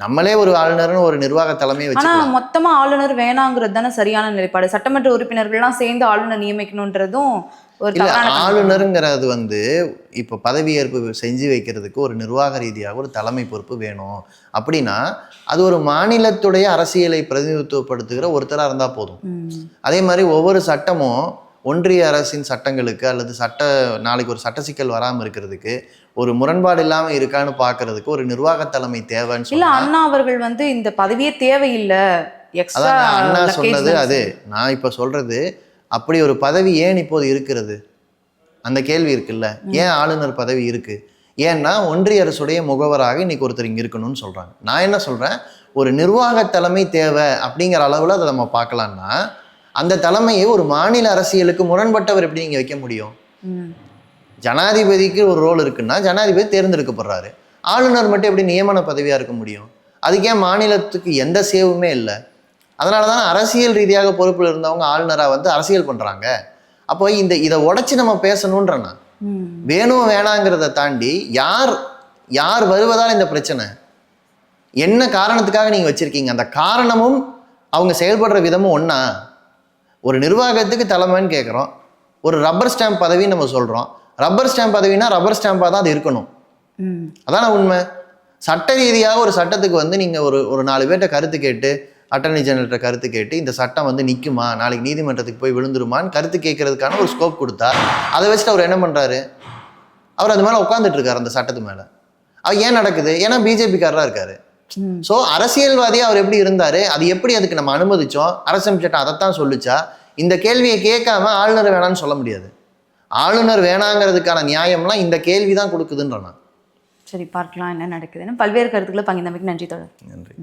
நம்மளே ஒரு ஆளுநர்னு ஒரு நிர்வாக தலைமையை வச்சு மொத்தமா ஆளுநர் வேணாங்கிறது தானே சரியான நிலைப்பாடு. சட்டமன்ற உறுப்பினர்கள்லாம் சேர்ந்து ஆளுநர் நியமிக்கணும்ன்றதும் இல்ல. ஆளுநருங்கிறது இப்போ பதவியேற்பு செஞ்சு வைக்கிறதுக்கு ஒரு நிர்வாக ரீதியாக ஒரு தலைமை பொறுப்பு வேணும். அப்படின்னா அது ஒரு மாநிலத்துடைய அரசியலை பிரதிநிதித்துவப்படுத்துகிற ஒருத்தராக இருந்தால் போதும். அதே மாதிரி ஒவ்வொரு சட்டமும் ஒன்றிய அரசின் சட்டங்களுக்கு அல்லது நாளைக்கு ஒரு சட்ட சிக்கல் வராமல் இருக்கிறதுக்கு ஒரு முரண்பாடு இல்லாமல் இருக்கான்னு பார்க்கறதுக்கு ஒரு நிர்வாக தலைமை தேவைன்னு இல்ல. அண்ணா அவர்கள் இந்த பதவியே தேவையில்லை, அண்ணா சொன்னது அது. நான் இப்போ சொல்றது அப்படி ஒரு பதவி ஏன் இப்போது இருக்கிறது, அந்த கேள்வி இருக்குல்ல. ஏன் ஆளுநர் பதவி இருக்கு? ஏன்னா ஒன்றிய அரசுடைய முகவராக இன்னைக்கு ஒருத்தர் இங்கே இருக்கணும்னு சொல்றாங்க. நான் என்ன சொல்றேன், ஒரு நிர்வாக தலைமை தேவை அப்படிங்கிற அளவில் அதை நம்ம பார்க்கலாம்னா அந்த தலைமையை ஒரு மாநில அரசியலுக்கு முரண்பட்டவர் எப்படி நீங்க வைக்க முடியும்? ஜனாதிபதிக்கு ஒரு ரோல் இருக்குன்னா ஜனாதிபதி தேர்ந்தெடுக்கப்படுறாரு, ஆளுநர் மட்டும் எப்படி நியமன பதவியா இருக்க முடியும்? அதுக்கே மாநிலத்துக்கு எந்த சேவுமே இல்லை. அதனால தான் அரசியல் ரீதியாக பொறுப்பில் இருந்தவங்க ஆளுநராக அரசியல் பண்ணுறாங்க. அப்போ இதை உடைச்சி நம்ம பேசணுன்றனா வேணும் வேணாங்கிறத தாண்டி யார் வருவதால் இந்த பிரச்சனை, என்ன காரணத்துக்காக நீங்கள் வச்சுருக்கீங்க, அந்த காரணமும் அவங்க செயல்படுற விதமும் ஒன்றா? ஒரு நிர்வாகத்துக்கு தலைமைன்னு கேட்குறோம், ஒரு ரப்பர் ஸ்டாம்ப் பதவின்னு நம்ம சொல்கிறோம். ரப்பர் ஸ்டாம்ப் பதவினா ரப்பர் ஸ்டாம்பாக தான் அது இருக்கணும். அதான உண்மை. சட்ட ரீதியாக ஒரு சட்டத்துக்கு நீங்கள் ஒரு 4 பேர்கிட்ட கருத்து கேட்டு, அட்டர்னி ஜெனரல்கிட்ட கருத்து கேட்டு இந்த சட்டம் நிற்குமா, நாளைக்கு நீதிமன்றத்துக்கு போய் விழுந்துருமான்னு கருத்து கேட்கறதுக்கான ஒரு ஸ்கோப் கொடுத்தா அதை வச்சுட்டு அவர் என்ன பண்ணுறாரு? அவர் அது மேலே உட்காந்துட்டு இருக்காரு, அந்த சட்டத்து மேலே. அது ஏன் நடக்குது? ஏன்னா பிஜேபிக்காரராக இருக்காரு. ஸோ அரசியல்வாதியாக அவர் எப்படி இருந்தார், அது எப்படி அதுக்கு நம்ம அனுமதிச்சோம்? அரசமைப்பு சட்டம் அதைத்தான் சொல்லிச்சா? இந்த கேள்வியை கேட்காம ஆளுநர் வேணான்னு சொல்ல முடியாது. ஆளுநர் வேணாங்கிறதுக்கான நியாயம்லாம் இந்த கேள்வி தான் கொடுக்குதுன்றனா. சரி, பார்க்கலாம் என்ன நடக்குதுன்னு. பல்வேறு கருத்துக்களை பகிர்ந்தமைக்கு நன்றி தொடர். நன்றி.